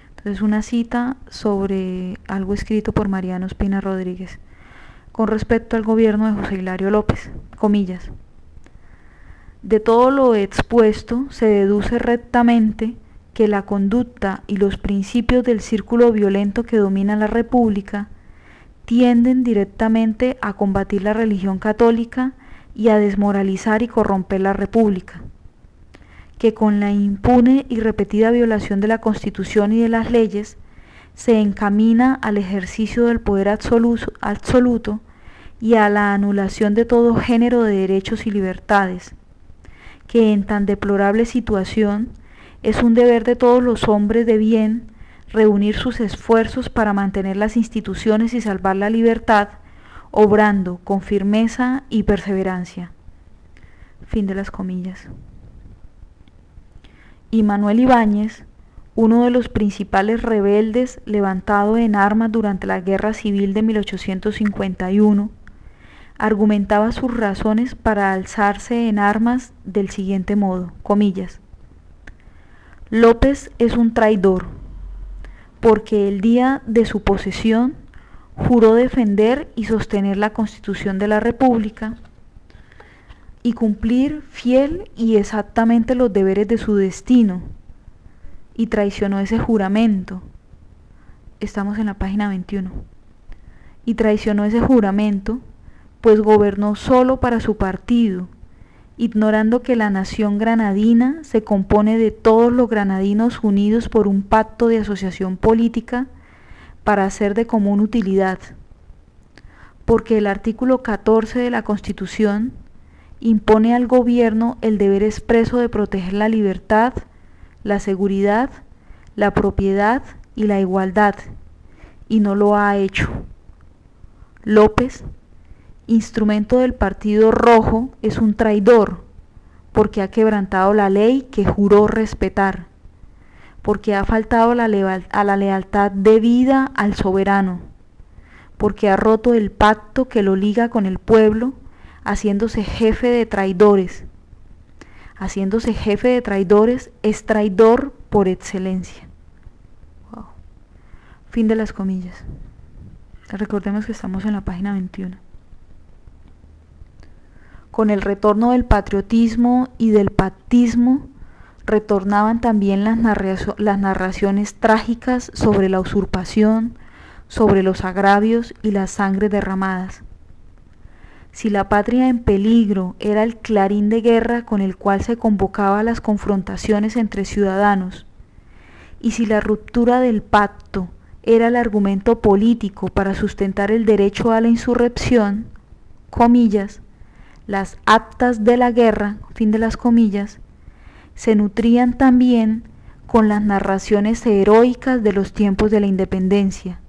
Entonces una cita sobre algo escrito por Mariano Ospina Rodríguez con respecto al gobierno de José Hilario López, comillas. De todo lo expuesto se deduce rectamente que la conducta y los principios del círculo violento que domina la República tienden directamente a combatir la religión católica y a desmoralizar y corromper la República, que con la impune y repetida violación de la Constitución y de las leyes se encamina al ejercicio del poder absoluto y a la anulación de todo género de derechos y libertades, que en tan deplorable situación es un deber de todos los hombres de bien reunir sus esfuerzos para mantener las instituciones y salvar la libertad obrando con firmeza y perseverancia. Fin de las comillas. Y Manuel Ibáñez, uno de los principales rebeldes levantado en armas durante la Guerra Civil de 1851, argumentaba sus razones para alzarse en armas del siguiente modo, comillas: López es un traidor, porque el día de su posesión juró defender y sostener la Constitución de la República y cumplir fiel y exactamente los deberes de su destino, y traicionó ese juramento. Estamos en la página 21. Y traicionó ese juramento, pues gobernó solo para su partido, ignorando que la nación granadina se compone de todos los granadinos unidos por un pacto de asociación política para hacer de común utilidad, porque el artículo 14 de la Constitución impone al gobierno el deber expreso de proteger la libertad, la seguridad, la propiedad y la igualdad, y no lo ha hecho. López, instrumento del Partido Rojo, es un traidor, porque ha quebrantado la ley que juró respetar, porque ha faltado a la lealtad debida al soberano, porque ha roto el pacto que lo liga con el pueblo, haciéndose jefe de traidores. Haciéndose jefe de traidores, es traidor por excelencia. Wow. Fin de las comillas. Recordemos que estamos en la página 21. Con el retorno del patriotismo y del pactismo, retornaban también las narraciones trágicas sobre la usurpación, sobre los agravios y las sangres derramadas. Si la patria en peligro era el clarín de guerra con el cual se convocaba las confrontaciones entre ciudadanos, y si la ruptura del pacto era el argumento político para sustentar el derecho a la insurrección, comillas, las actas de la guerra, fin de las comillas, se nutrían también con las narraciones heroicas de los tiempos de la independencia,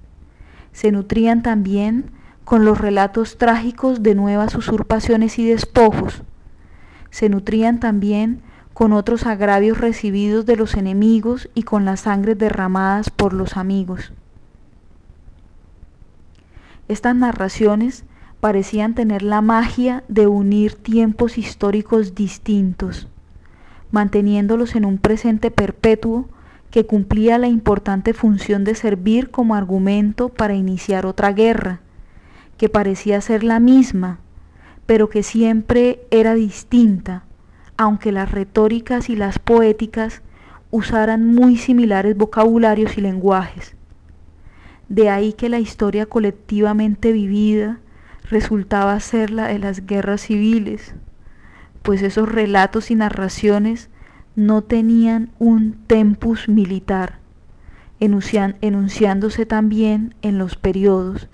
se nutrían también con los relatos trágicos de nuevas usurpaciones y despojos, se nutrían también con otros agravios recibidos de los enemigos y con las sangres derramadas por los amigos. Estas narraciones parecían tener la magia de unir tiempos históricos distintos, manteniéndolos en un presente perpetuo que cumplía la importante función de servir como argumento para iniciar otra guerra, que parecía ser la misma, pero que siempre era distinta, aunque las retóricas y las poéticas usaran muy similares vocabularios y lenguajes. De ahí que la historia colectivamente vivida resultaba ser la de las guerras civiles, pues esos relatos y narraciones no tenían un tempus militar, enunciándose también en los periodos.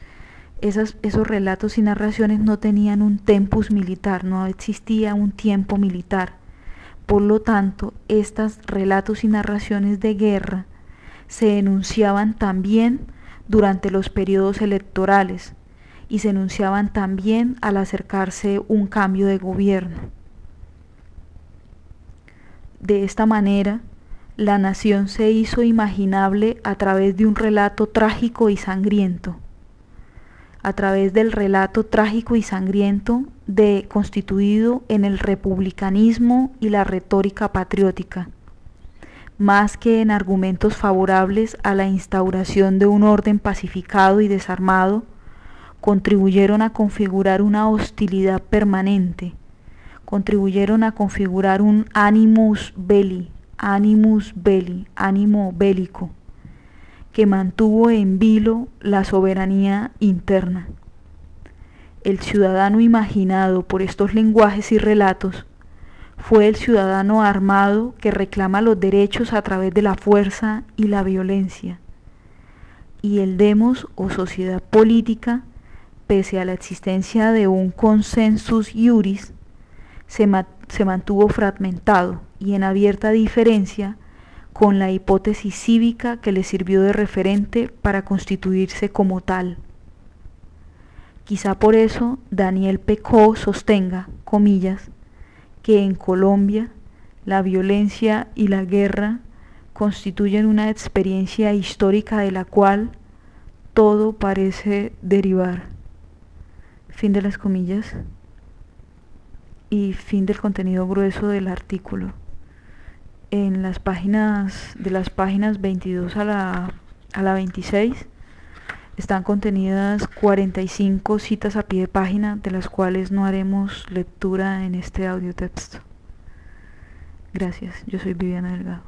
Esos relatos y narraciones no tenían un tempus militar, no existía un tiempo militar. Por lo tanto, estos relatos y narraciones de guerra se enunciaban también durante los periodos electorales y se enunciaban también al acercarse un cambio de gobierno. De esta manera, la nación se hizo imaginable a través de un relato trágico y sangriento, a través del relato trágico y sangriento constituido en el republicanismo y la retórica patriótica, más que en argumentos favorables a la instauración de un orden pacificado y desarmado, contribuyeron a configurar una hostilidad permanente, contribuyeron a configurar un animus belli, ánimo bélico, que mantuvo en vilo la soberanía interna. El ciudadano imaginado por estos lenguajes y relatos fue el ciudadano armado que reclama los derechos a través de la fuerza y la violencia. Y el demos o sociedad política, pese a la existencia de un consensus iuris, se mantuvo fragmentado y en abierta diferencia con la hipótesis cívica que le sirvió de referente para constituirse como tal. Quizá por eso Daniel Pecó sostenga, comillas, que en Colombia la violencia y la guerra constituyen una experiencia histórica de la cual todo parece derivar. Fin de las comillas y fin del contenido grueso del artículo. En las páginas, de las páginas 22 a la 26, están contenidas 45 citas a pie de página, de las cuales no haremos lectura en este audio texto. Gracias, yo soy Viviana Delgado.